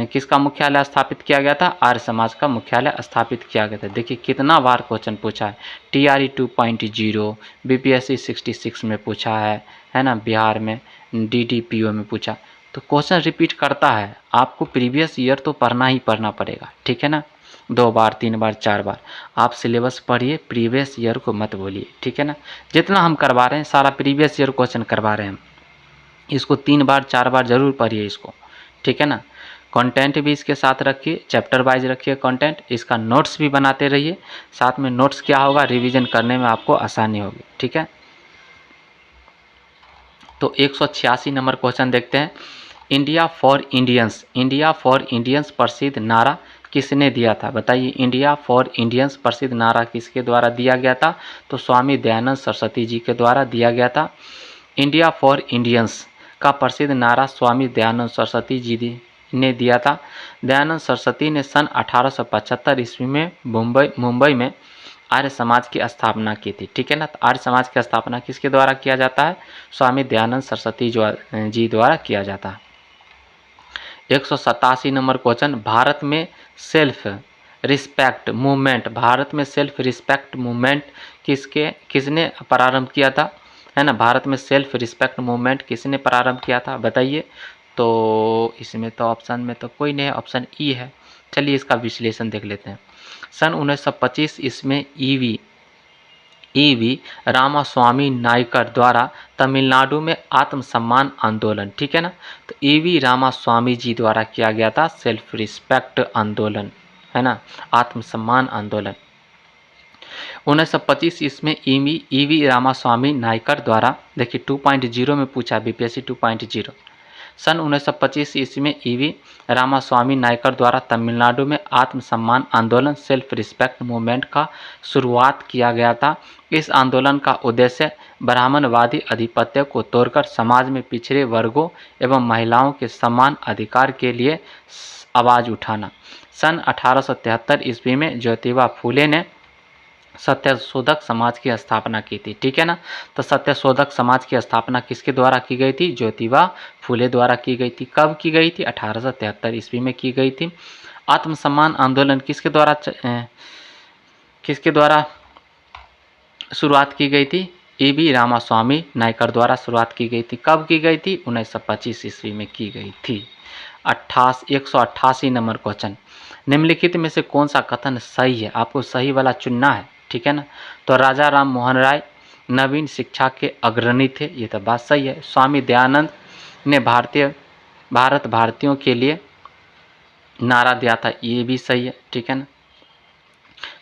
किसका मुख्यालय स्थापित किया गया था? आर्य समाज का मुख्यालय स्थापित किया गया था। देखिए कितना बार क्वेश्चन पूछा है। TRE 2.0, BPSC 66 में पूछा है ना, बिहार में DDPO में पूछा। तो क्वेश्चन रिपीट करता है, आपको प्रीवियस ईयर तो पढ़ना ही पढ़ना पड़ेगा। ठीक है ना, 2 बार 3 बार 4 बार आप सिलेबस पढ़िए, प्रीवियस ईयर को मत भूलिए। ठीक है ना, जितना हम करवा रहे हैं सारा प्रीवियस ईयर क्वेश्चन करवा रहे हैं हम। इसको 3 बार 4 बार जरूर पढ़िए इसको। ठीक है ना, कंटेंट भी इसके साथ रखिए, चैप्टर वाइज रखिए कंटेंट, इसका नोट्स भी बनाते रहिए। साथ में नोट्स क्या होगा, रिवीजन करने में आपको आसानी होगी। ठीक है, तो 186 नंबर क्वेश्चन देखते हैं। India for Indians, India for Indians प्रसिद्ध नारा किसने दिया था? बताइए, इंडिया फॉर इंडियंस प्रसिद्ध नारा किसके द्वारा दिया गया था? तो स्वामी दयानंद सरस्वती जी के द्वारा दिया गया था। इंडिया फॉर इंडियंस का प्रसिद्ध नारा स्वामी दयानंद सरस्वती जी ने दिया था। दयानंद सरस्वती ने सन 1875 ईस्वी में मुंबई में आर्य समाज की स्थापना की थी। ठीक है ना, तो आर्य समाज की स्थापना किसके द्वारा किया जाता है? स्वामी दयानंद सरस्वती जी द्वारा किया जाता है। 187 नंबर क्वेश्चन, भारत में सेल्फ रिस्पेक्ट मूवमेंट, भारत में सेल्फ रिस्पेक्ट मूवमेंट किसने प्रारंभ किया था? है ना, भारत में सेल्फ रिस्पेक्ट मूवमेंट किसने प्रारंभ किया था? बताइए। तो इसमें तो ऑप्शन में तो कोई नहीं है, ऑप्शन ई है। चलिए इसका विश्लेषण देख लेते हैं। सन 1925 इसमें ईवी रामास्वामी नायकर द्वारा तमिलनाडु में आत्मसम्मान आंदोलन, ठीक है ना, तो ईवी रामास्वामी जी द्वारा किया गया था सेल्फ रिस्पेक्ट आंदोलन, है ना, आत्मसम्मान आंदोलन। 1925 इसमें ईवी रामास्वामी नायकर द्वारा, देखिए 2.0 में पूछा बीपीएससी 2.0। सन 1925 ईस्वी में ईवी रामास्वामी नायकर द्वारा तमिलनाडु में आत्मसम्मान आंदोलन सेल्फ रिस्पेक्ट मूवमेंट का शुरुआत किया गया था। इस आंदोलन का उद्देश्य ब्राह्मणवादी आधिपत्य को तोड़कर समाज में पिछड़े वर्गों एवं महिलाओं के समान अधिकार के लिए आवाज़ उठाना। सन 1873 ईस्वी में ज्योतिबा फूले ने सत्यशोधक समाज की स्थापना की थी, ठीक है ना, तो सत्यशोधक समाज की स्थापना किसके द्वारा की गई थी? ज्योतिबा फूले द्वारा की गई थी। कब की गई थी? 1873 ईस्वी में की गई थी। आत्मसम्मान आंदोलन किसके द्वारा शुरुआत की गई थी? ईवी रामास्वामी नायकर द्वारा शुरुआत की गई थी। कब की गई थी? 1925 ईस्वी में की गई थी। 188 नंबर क्वेश्चन, निम्नलिखित में से कौन सा कथन सही है? आपको सही वाला चुनना है, ठीक है ना। तो राजा राम मोहन राय नवीन शिक्षा के अग्रणी थे, ये तो बात सही है। स्वामी दयानंद ने भारत भारतीयों के लिए नारा दिया था, ये भी सही है, ठीक है ना।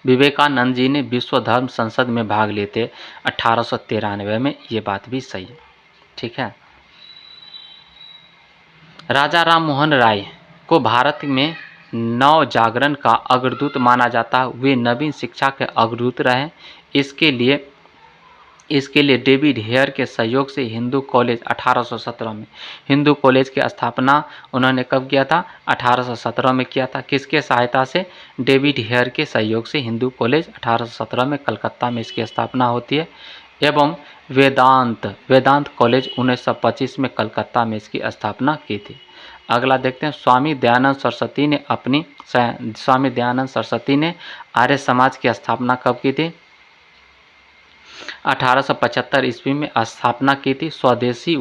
विवेकानंद जी ने विश्व धर्म संसद में भाग लेते 1893 में, ये बात भी सही है, ठीक है। राजा राम मोहन राय को भारत में नव जागरण का अग्रदूत माना जाता है, वे नवीन शिक्षा के अग्रदूत रहे। इसके लिए डेविड हेयर के सहयोग से हिंदू कॉलेज 1817 में, हिंदू कॉलेज की स्थापना उन्होंने कब किया था? 1817 में किया था। किसके सहायता से? डेविड हेयर के सहयोग से हिंदू कॉलेज 1817 में कलकत्ता में इसकी स्थापना होती है। एवं वेदांत कॉलेज 1925 में कलकत्ता में इसकी स्थापना की थी। अगला देखते हैं, स्वामी दयानंद सरस्वती ने आर्य समाज की स्थापना कब की थी? 1875 ईस्वी में स्थापना की थी। स्वदेशी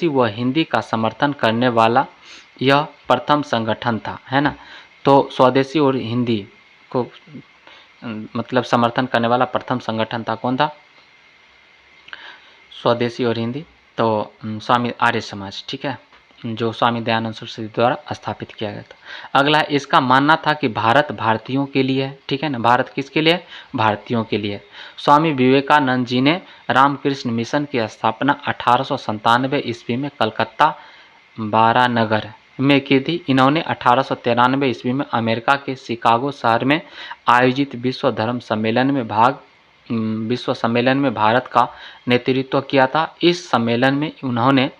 व हिंदी का समर्थन करने वाला यह प्रथम संगठन था, है ना। तो स्वदेशी और हिंदी को मतलब समर्थन करने वाला प्रथम संगठन था, कौन था? स्वदेशी और हिंदी, तो स्वामी आर्य समाज, ठीक है, जो स्वामी दयानंद सरस्वती द्वारा स्थापित किया गया था। अगला है, इसका मानना था कि भारत भारतीयों के लिए है, ठीक है ना। भारत किसके लिए? भारतीयों के लिए। स्वामी विवेकानंद जी ने रामकृष्ण मिशन की स्थापना 1897 ईस्वी में कलकत्ता बारानगर में की थी। इन्होंने 1893 ईस्वी में अमेरिका के शिकागो शहर में आयोजित विश्व सम्मेलन में भारत का नेतृत्व किया था। इस सम्मेलन में उन्होंने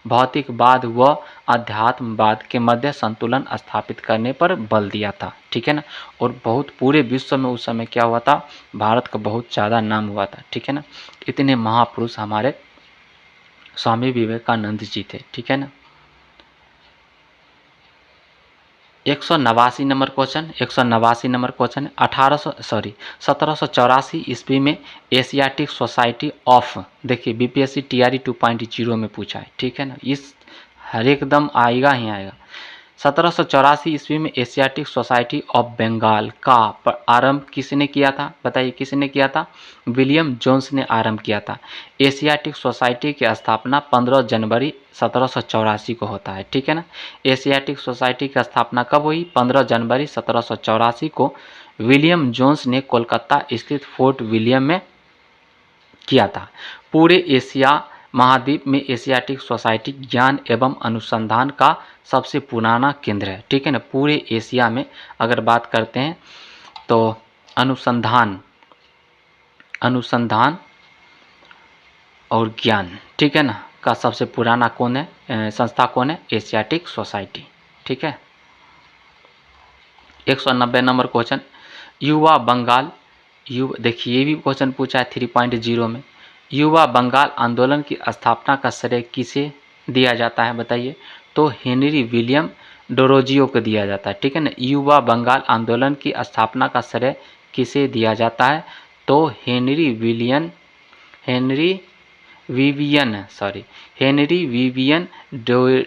भौतिकवाद व अध्यात्मवाद के मध्य संतुलन स्थापित करने पर बल दिया था, ठीक है ना। और बहुत पूरे विश्व में उस समय क्या हुआ था? भारत का बहुत ज़्यादा नाम हुआ था, ठीक है ना। इतने महापुरुष हमारे स्वामी विवेकानंद जी थे, ठीक है ना। 189 नंबर क्वेश्चन 1784 ईस्वी में एशियाटिक सोसाइटी ऑफ, देखिए बीपीएससी टीआरई 2.0 में पूछा है, ठीक है ना। इस हर एकदम आएगा ही आएगा। 1784 ईस्वी में एशियाटिक सोसाइटी ऑफ बंगाल का आरंभ किसने किया था? बताइए किसने किया था? विलियम जोन्स ने आरंभ किया था। एशियाटिक सोसाइटी की स्थापना 15 जनवरी 1784 को होता है, ठीक है ना। एशियाटिक सोसाइटी की स्थापना कब हुई? 15 जनवरी 1784 को विलियम जोन्स ने कोलकाता स्थित फोर्ट विलियम में किया था। पूरे एशिया महाद्वीप में एशियाटिक सोसाइटी ज्ञान एवं अनुसंधान का सबसे पुराना केंद्र है, ठीक है ना। पूरे एशिया में अगर बात करते हैं तो अनुसंधान और ज्ञान, ठीक है ना, का सबसे पुराना कौन है? संस्था कौन है? एशियाटिक सोसाइटी, ठीक है। 190 नंबर क्वेश्चन, युवा बंगाल देखिए ये भी क्वेश्चन पूछा है 3.0 में। युवा बंगाल आंदोलन की स्थापना का श्रेय किसे दिया जाता है? बताइए। तो हेनरी विलियम डोरोजियो को दिया जाता है, ठीक है ना। युवा बंगाल आंदोलन की स्थापना का श्रेय किसे दिया जाता है? तो हेनरी विवियन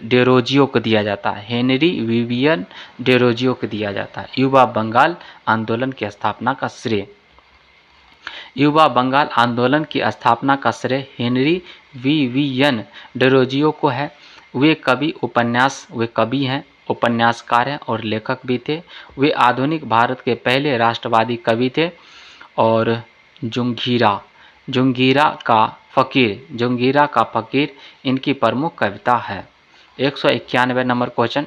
डेरोजियो को दिया जाता है। हेनरी विवियन डेरोजियो को दिया जाता है युवा बंगाल आंदोलन की स्थापना का श्रेय। युवा बंगाल आंदोलन की स्थापना का श्रेय हेनरी विवियन डेरोजियो को है। वे कवि हैं, उपन्यासकार हैं और लेखक भी थे। वे आधुनिक भारत के पहले राष्ट्रवादी कवि थे और जुंगीरा का फकीर इनकी प्रमुख कविता है। 191 नंबर क्वेश्चन,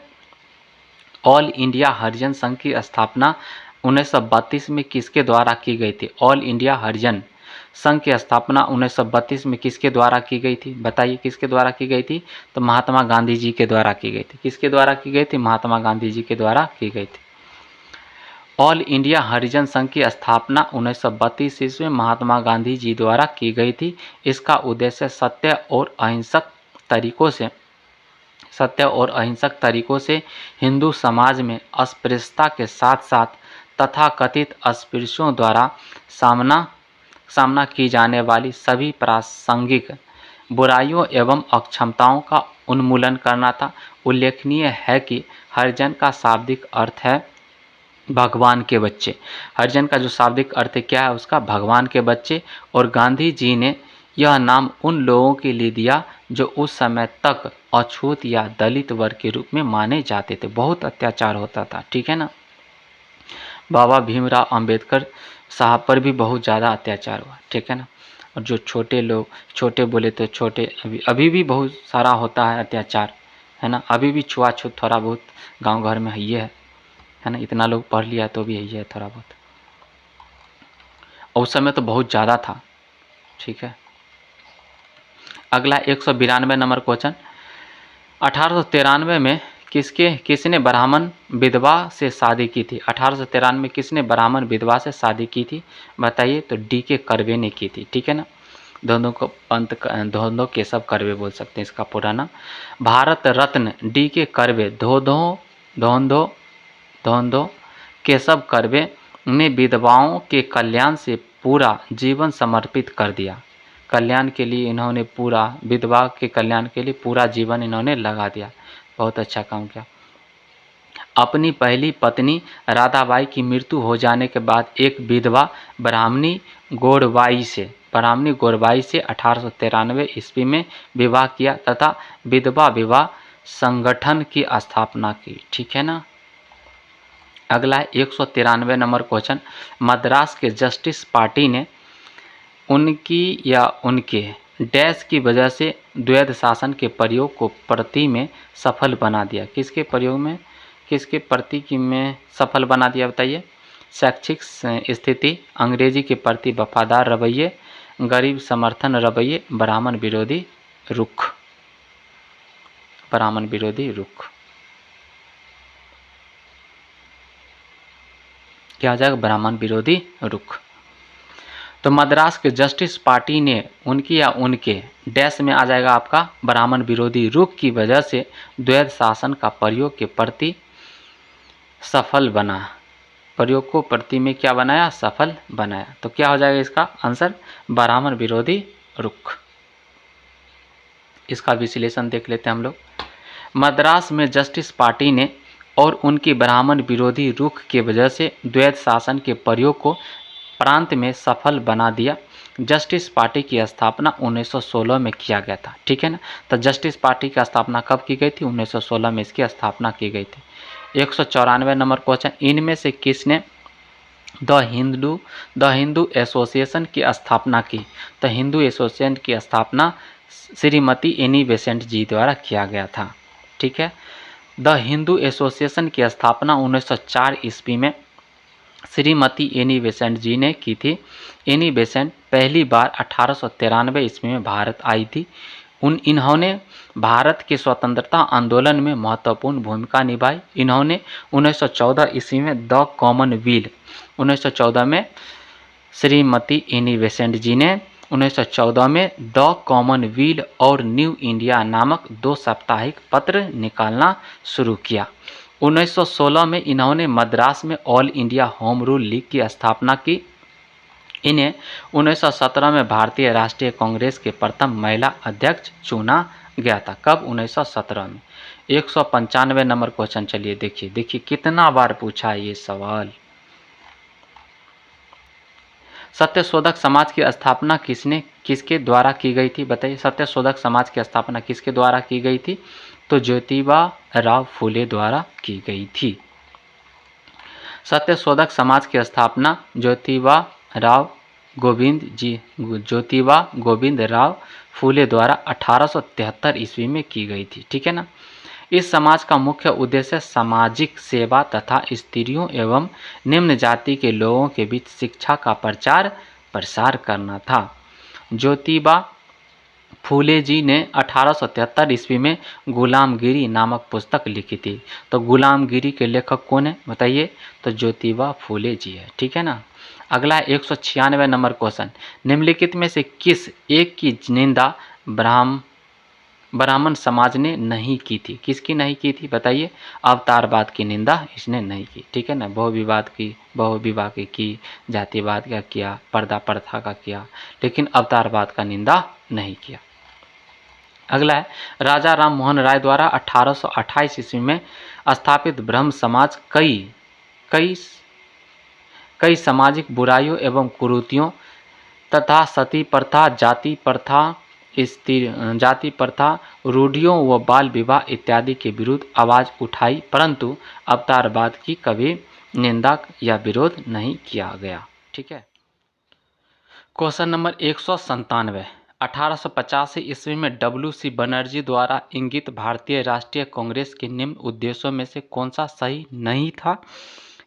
ऑल इंडिया हरिजन संघ की स्थापना 1932 में किसके द्वारा की गई थी? ऑल इंडिया हरिजन संघ की स्थापना 1932 में किसके द्वारा की गई थी? बताइए किसके द्वारा की गई थी? तो महात्मा गांधी जी के द्वारा की गई थी। किसके द्वारा की गई थी? महात्मा गांधी जी के द्वारा की गई थी। ऑल इंडिया हरिजन संघ की स्थापना 1932 ईस्वी में महात्मा गांधी जी द्वारा की गई थी। इसका उद्देश्य सत्य और अहिंसक तरीकों से हिंदू समाज में अस्पृश्यता के साथ साथ तथाकथित अस्पृश्यों द्वारा सामना की जाने वाली सभी प्रासंगिक बुराइयों एवं अक्षमताओं का उन्मूलन करना था। उल्लेखनीय है कि हरिजन का शाब्दिक अर्थ है भगवान के बच्चे। हरिजन का जो शाब्दिक अर्थ है क्या है उसका, भगवान के बच्चे। और गांधी जी ने यह नाम उन लोगों के लिए दिया जो उस समय तक अछूत या दलित वर्ग के रूप में माने जाते थे। बहुत अत्याचार होता था, ठीक है ना। बाबा भीमराव अंबेडकर साहब पर भी बहुत ज़्यादा अत्याचार हुआ, ठीक है ना। और जो छोटे लोग, छोटे बोले तो छोटे, अभी भी बहुत सारा होता है अत्याचार, है ना। अभी भी छुआछूत थोड़ा बहुत गांव घर में है ना। इतना लोग पढ़ लिया तो भी यही है थोड़ा बहुत। उस समय तो बहुत ज़्यादा था, ठीक है। अगला 192 नंबर क्वेश्चन, 1893 में किसने ब्राह्मण विधवा से शादी की थी। 1893 में किसने ब्राह्मण विधवा से शादी की थी बताइए। तो डी.के. कर्वे ने की थी, ठीक है ना। धोंधो केशव कर्वे बोल सकते हैं इसका पूरा नाम। भारत रत्न डी.के. कर्वे धोंधो केशव कर्वे ने विधवाओं के कल्याण से पूरा जीवन समर्पित कर दिया। कल्याण के लिए इन्होंने पूरा, विधवा के कल्याण के लिए पूरा जीवन इन्होंने लगा दिया। बहुत अच्छा काम किया। अपनी पहली पत्नी राधाबाई की मृत्यु हो जाने के बाद एक विधवा ब्राह्मणी गौरबाई से 1893 ईस्वी में विवाह किया तथा विधवा विवाह संगठन की स्थापना की, ठीक है ना। अगला 193 नंबर क्वेश्चन, मद्रास के जस्टिस पार्टी ने उनकी या उनके डैश की वजह से द्वैध शासन के प्रयोग को प्रति में सफल बना दिया। किसके प्रयोग में, किसके प्रति की में सफल बना दिया बताइए। शैक्षिक स्थिति, अंग्रेजी के प्रति वफादार रवैये, गरीब समर्थन रवैये, ब्राह्मण विरोधी रुख। ब्राह्मण विरोधी रुख क्या आ जाएगा, ब्राह्मण विरोधी रुख। तो मद्रास के जस्टिस पार्टी ने उनकी या उनके डैश में आ जाएगा आपका ब्राह्मण विरोधी रुख की वजह से द्वैध शासन का प्रयोग के प्रति सफल बना। प्रयोग को प्रति में क्या बनाया, सफल बनाया। तो क्या हो जाएगा इसका आंसर, ब्राह्मण विरोधी रुख। इसका विश्लेषण देख लेते हैं हम लोग। मद्रास में जस्टिस पार्टी ने और उनकी ब्राह्मण विरोधी रुख की वजह से द्वैध शासन के प्रयोग को प्रांत में सफल बना दिया। जस्टिस पार्टी की स्थापना 1916 में किया गया था, ठीक है ना। तो जस्टिस पार्टी की स्थापना कब की गई थी, 1916 में इसकी स्थापना की गई थी। 194 नंबर क्वेश्चन, इनमें से किसने द हिंदू एसोसिएशन की स्थापना की। तो हिंदू एसोसिएशन की स्थापना श्रीमती एनी बेसेंट जी द्वारा किया गया था, ठीक है। द हिंदू एसोसिएशन की स्थापना 1904 ईस्वी में श्रीमती एनी बेसेंट जी ने की थी। एनी बेसेंट पहली बार 1893 ईस्वी में भारत आई थी। इन्होंने भारत के स्वतंत्रता आंदोलन में महत्वपूर्ण भूमिका निभाई। इन्होंने 1914 ईस्वी में द कॉमनवेल्थ 1914 में श्रीमती एनी बेसेंट जी ने 1914 में द कॉमनवेल्थ और न्यू इंडिया नामक 2 साप्ताहिक पत्र निकालना शुरू किया। 1916 में इन्होंने मद्रास में all India home rule league की स्थापना की। इन्हें 1917 में भारतीय राष्ट्रीय कांग्रेस के प्रथम महिला अध्यक्ष चुना गया था। कब, 1917 में। 195 नंबर क्वेश्चन, चलिए देखिए कितना बार पूछा है ये सवाल। सत्यशोधक समाज की स्थापना किसके द्वारा की गई थी बताइए। सत्यशोधक समाज की स्थापना किसके द्वारा की गई थी। तो ज्योतिबा राव फूले द्वारा की गई थी। सत्यशोधक समाज की स्थापना ज्योतिबा गोविंद राव फूले द्वारा 1873 ईस्वी में की गई थी, ठीक है ना। इस समाज का मुख्य उद्देश्य सामाजिक सेवा तथा स्त्रियों एवं निम्न जाति के लोगों के बीच शिक्षा का प्रचार प्रसार करना था। ज्योतिबा फूले जी ने 1873 ईस्वी में गुलामगिरी नामक पुस्तक लिखी थी। तो गुलामगिरी के लेखक कौन है बताइए। तो ज्योतिबा फूले जी है, ठीक है ना। अगला 196 नंबर क्वेश्चन, निम्नलिखित में से किस एक की निंदा ब्राह्मण समाज ने नहीं की थी। किसकी नहीं की थी बताइए। अवतारवाद की निंदा इसने नहीं की, ठीक है ना। बहुविवाह की, जातिवाद का किया, पर्दा प्रथा का किया, लेकिन अवतारवाद का निंदा नहीं किया। अगला है राजा राम मोहन राय द्वारा 1828 ईस्वी में स्थापित ब्रह्म समाज कई कई सामाजिक बुराइयों एवं कुरीतियों तथा सती प्रथा, जाति प्रथा, रूढ़ियों व बाल विवाह इत्यादि के विरुद्ध आवाज उठाई, परंतु अवतारवाद की कभी निंदा या विरोध नहीं किया गया। ठीक है। क्वेश्चन नंबर 197, 1885 ईस्वी में WC बनर्जी द्वारा इंगित भारतीय राष्ट्रीय कांग्रेस के निम्न उद्देश्यों में से कौन सा सही नहीं था?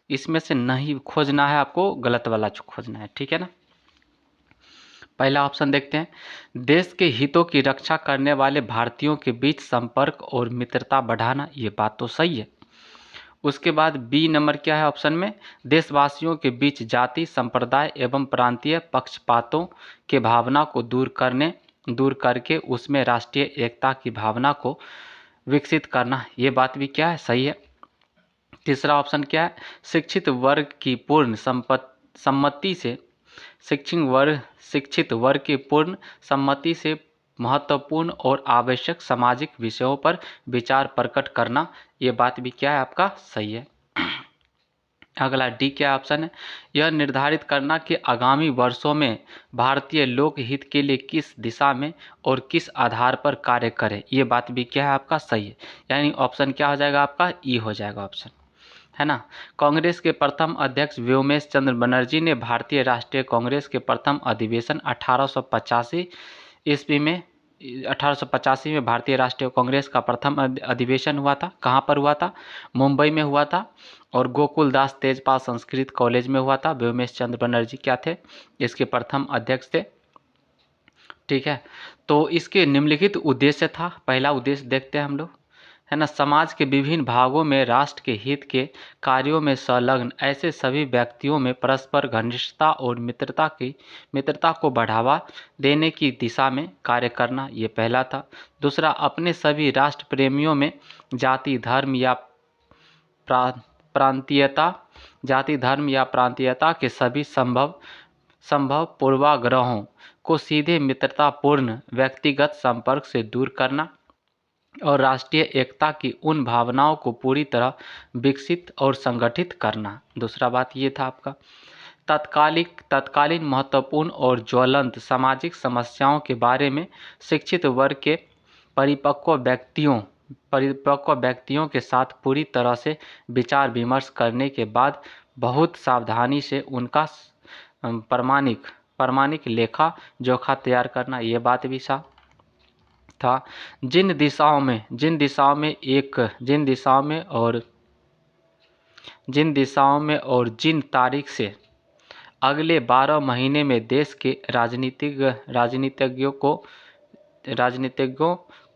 इसमें से नहीं खोजना है आपको, गलत वाला खोजना है। ठीक है ना। पहला ऑप्शन देखते हैं, देश के हितों की रक्षा करने वाले भारतीयों के बीच संपर्क और मित्रता बढ़ाना, ये बात तो सही है। उसके बाद बी नंबर क्या है ऑप्शन में, देशवासियों के बीच जाति, संप्रदाय एवं प्रांतीय पक्षपातों के भावना को दूर करके उसमें राष्ट्रीय एकता की भावना को विकसित करना, ये बात भी क्या है, सही है। तीसरा ऑप्शन क्या है, शिक्षित वर्ग की पूर्ण सम्मति से महत्वपूर्ण और आवश्यक सामाजिक विषयों पर विचार प्रकट करना, ये बात भी क्या है आपका, सही है। अगला डी क्या ऑप्शन है, यह निर्धारित करना कि आगामी वर्षों में भारतीय लोक हित के लिए किस दिशा में और किस आधार पर कार्य करें, ये बात भी क्या है आपका, सही है। यानी ऑप्शन क्या हो जाएगा आपका, ई हो जाएगा ऑप्शन, है ना। कांग्रेस के प्रथम अध्यक्ष व्योमेश चंद्र बनर्जी ने भारतीय राष्ट्रीय कांग्रेस के प्रथम अधिवेशन 1885 ईस्वी में 1885 में भारतीय राष्ट्रीय कांग्रेस का प्रथम अधिवेशन हुआ था। कहाँ पर हुआ था, मुंबई में हुआ था और गोकुलदास तेजपाल संस्कृत कॉलेज में हुआ था। व्योमेश चंद्र बनर्जी क्या थे, इसके प्रथम अध्यक्ष थे। ठीक है। तो इसके निम्नलिखित उद्देश्य था, पहला उद्देश्य देखते हैं हम लोग, है ना, समाज के विभिन्न भागों में राष्ट्र के हित के कार्यों में संलग्न ऐसे सभी व्यक्तियों में परस्पर घनिष्ठता और मित्रता को बढ़ावा देने की दिशा में कार्य करना, ये पहला था। दूसरा, अपने सभी राष्ट्र प्रेमियों में जाति धर्म या प्रांतीयता के सभी संभव पूर्वाग्रहों को सीधे मित्रतापूर्ण व्यक्तिगत संपर्क से दूर करना और राष्ट्रीय एकता की उन भावनाओं को पूरी तरह विकसित और संगठित करना। दूसरा बात ये था आपका, तत्कालीन महत्वपूर्ण और ज्वलंत सामाजिक समस्याओं के बारे में शिक्षित वर्ग के परिपक्व व्यक्तियों के साथ पूरी तरह से विचार विमर्श करने के बाद बहुत सावधानी से उनका प्रमाणिक लेखा जोखा तैयार करना, ये बात भी था। जिन दिशाओं में और जिन तारीख से अगले 12 महीने में देश के राजनीतिज्ञों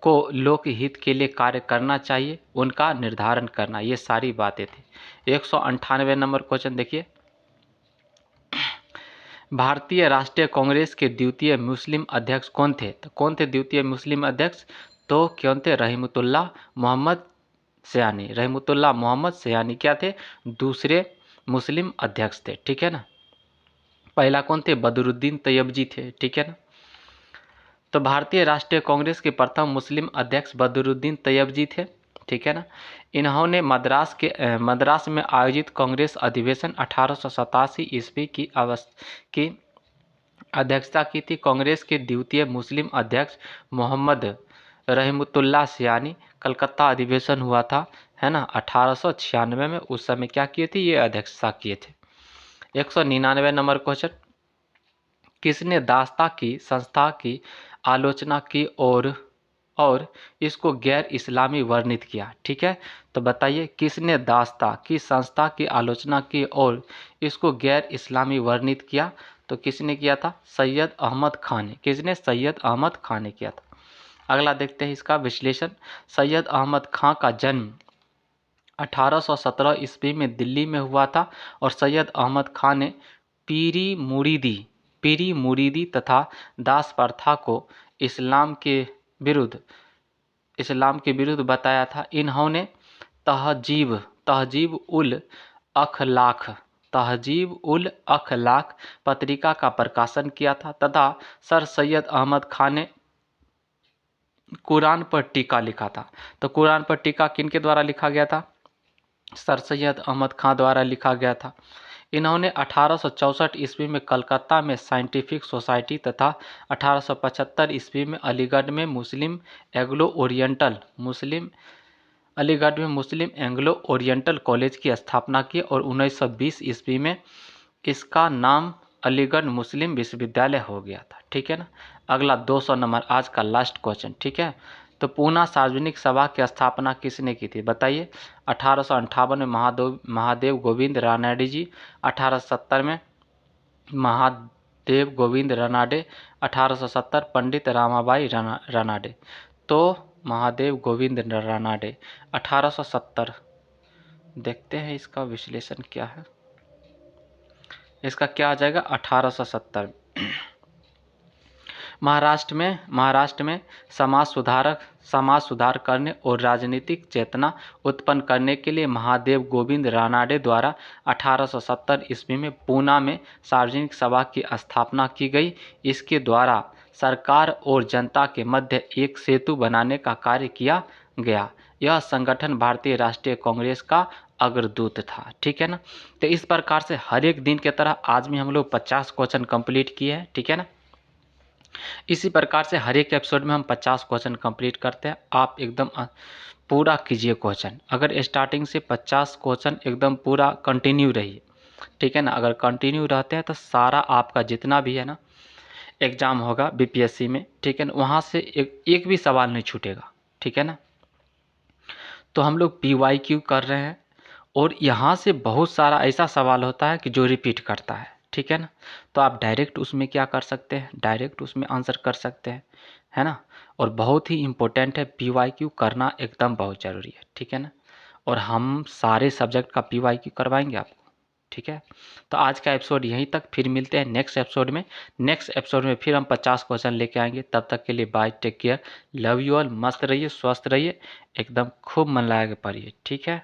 को लोकहित के लिए कार्य करना चाहिए, उनका निर्धारण करना, ये सारी बातें थी। 198 नंबर क्वेश्चन देखिए, भारतीय राष्ट्रीय कांग्रेस के द्वितीय मुस्लिम अध्यक्ष कौन थे? तो कौन थे द्वितीय मुस्लिम अध्यक्ष? तो कौन थे? रहमतुल्लाह मोहम्मद सयानी क्या थे? दूसरे मुस्लिम अध्यक्ष थे। ठीक है ना। पहला कौन थे? बदरुद्दीन तैयबजी थे। ठीक है ना। तो भारतीय राष्ट्रीय कांग्रेस के प्रथम मुस्लिम अध्यक्ष बदरुद्दीन तैयबजी थे। ठीक है ना। इन्होंने मद्रास में आयोजित कांग्रेस अधिवेशन 1887 ईस्वी की अध्यक्षता की थी। कांग्रेस के द्वितीय मुस्लिम अध्यक्ष मोहम्मद रहमतुल्लाह सयानी, कलकत्ता अधिवेशन हुआ था, है ना, 1896 में। उस समय क्या किए थे? ये अध्यक्षता किए थे। 199 नंबर क्वेश्चन, किसने दास्ता की संस्था की आलोचना की और इसको गैर इस्लामी वर्णित किया? ठीक है। तो बताइए, किसने दास्ता की संस्था की आलोचना की और इसको गैर इस्लामी वर्णित किया? तो किसने किया था? सैयद अहमद खान ने। किसने? सैयद अहमद खान ने किया था। अगला देखते हैं इसका विश्लेषण। सैयद अहमद खान का जन्म 1817 ईस्वी में दिल्ली में हुआ था और सैयद अहमद खान ने पीरी मुरीदी तथा दास प्रथा को इस्लाम के विरुद्ध बताया था। इन्होंने तहजीब उल अखलाक पत्रिका का प्रकाशन किया था तथा सर सैयद अहमद खान ने कुरान पर टीका लिखा था। तो कुरान पर टीका किन के द्वारा लिखा गया था? सर सैयद अहमद खां द्वारा लिखा गया था। इन्होंने 1864 ईस्वी में कलकत्ता में साइंटिफिक सोसाइटी तथा 1875 ईस्वी में अलीगढ़ में मुस्लिम एंग्लो ओरिएंटल कॉलेज की स्थापना की और 1920 ईस्वी में इसका नाम अलीगढ़ मुस्लिम विश्वविद्यालय हो गया था। ठीक है ना। अगला 200 नंबर, आज का लास्ट क्वेश्चन। ठीक है, तो पूना सार्वजनिक सभा की स्थापना किसने की थी? बताइए। 1858 में महादेव गोविंद रानडे जी, 1870 में महादेव गोविंद रानडे, 1870 पंडित रामाबाई रानडे। तो महादेव गोविंद रानडे 1870। देखते हैं इसका विश्लेषण क्या है। इसका क्या आ जाएगा? 1870। महाराष्ट्र में समाज सुधार करने और राजनीतिक चेतना उत्पन्न करने के लिए महादेव गोविंद रानडे द्वारा 1870 ईस्वी में पूना में सार्वजनिक सभा की स्थापना की गई। इसके द्वारा सरकार और जनता के मध्य एक सेतु बनाने का कार्य किया गया। यह संगठन भारतीय राष्ट्रीय कांग्रेस का अग्रदूत था। ठीक है ना। तो इस प्रकार से हर एक दिन की तरह आज भी हम लोग 50 क्वेश्चन कंप्लीट किए हैं। ठीक है ना। इसी प्रकार से हर एक एपिसोड में हम 50 क्वेश्चन कंप्लीट करते हैं। आप एकदम पूरा कीजिए क्वेश्चन। अगर स्टार्टिंग से 50 क्वेश्चन एकदम पूरा कंटिन्यू रहिए। ठीक है ना। अगर कंटिन्यू रहते हैं तो सारा आपका जितना भी है ना एग्जाम होगा बीपीएससी में, ठीक है ना, वहाँ से एक भी सवाल नहीं छूटेगा। ठीक है ना। तो हम लोग PYQ कर रहे हैं और यहाँ से बहुत सारा ऐसा सवाल होता है कि जो रिपीट करता है। ठीक है ना। तो आप डायरेक्ट उसमें क्या कर सकते हैं? डायरेक्ट उसमें आंसर कर सकते हैं, है ना। और बहुत ही इम्पोर्टेंट है, PYQ करना एकदम बहुत ज़रूरी है। ठीक है ना। और हम सारे सब्जेक्ट का PYQ करवाएंगे आपको। ठीक है। तो आज का एपिसोड यहीं तक, फिर मिलते हैं नेक्स्ट एपिसोड में। नेक्स्ट एपिसोड में फिर हम 50 क्वेश्चन लेके आएंगे। तब तक के लिए bye, take care, love you all. मस्त रहिए, स्वस्थ रहिए, एकदम खूब मन लगा के पढ़िए। ठीक है।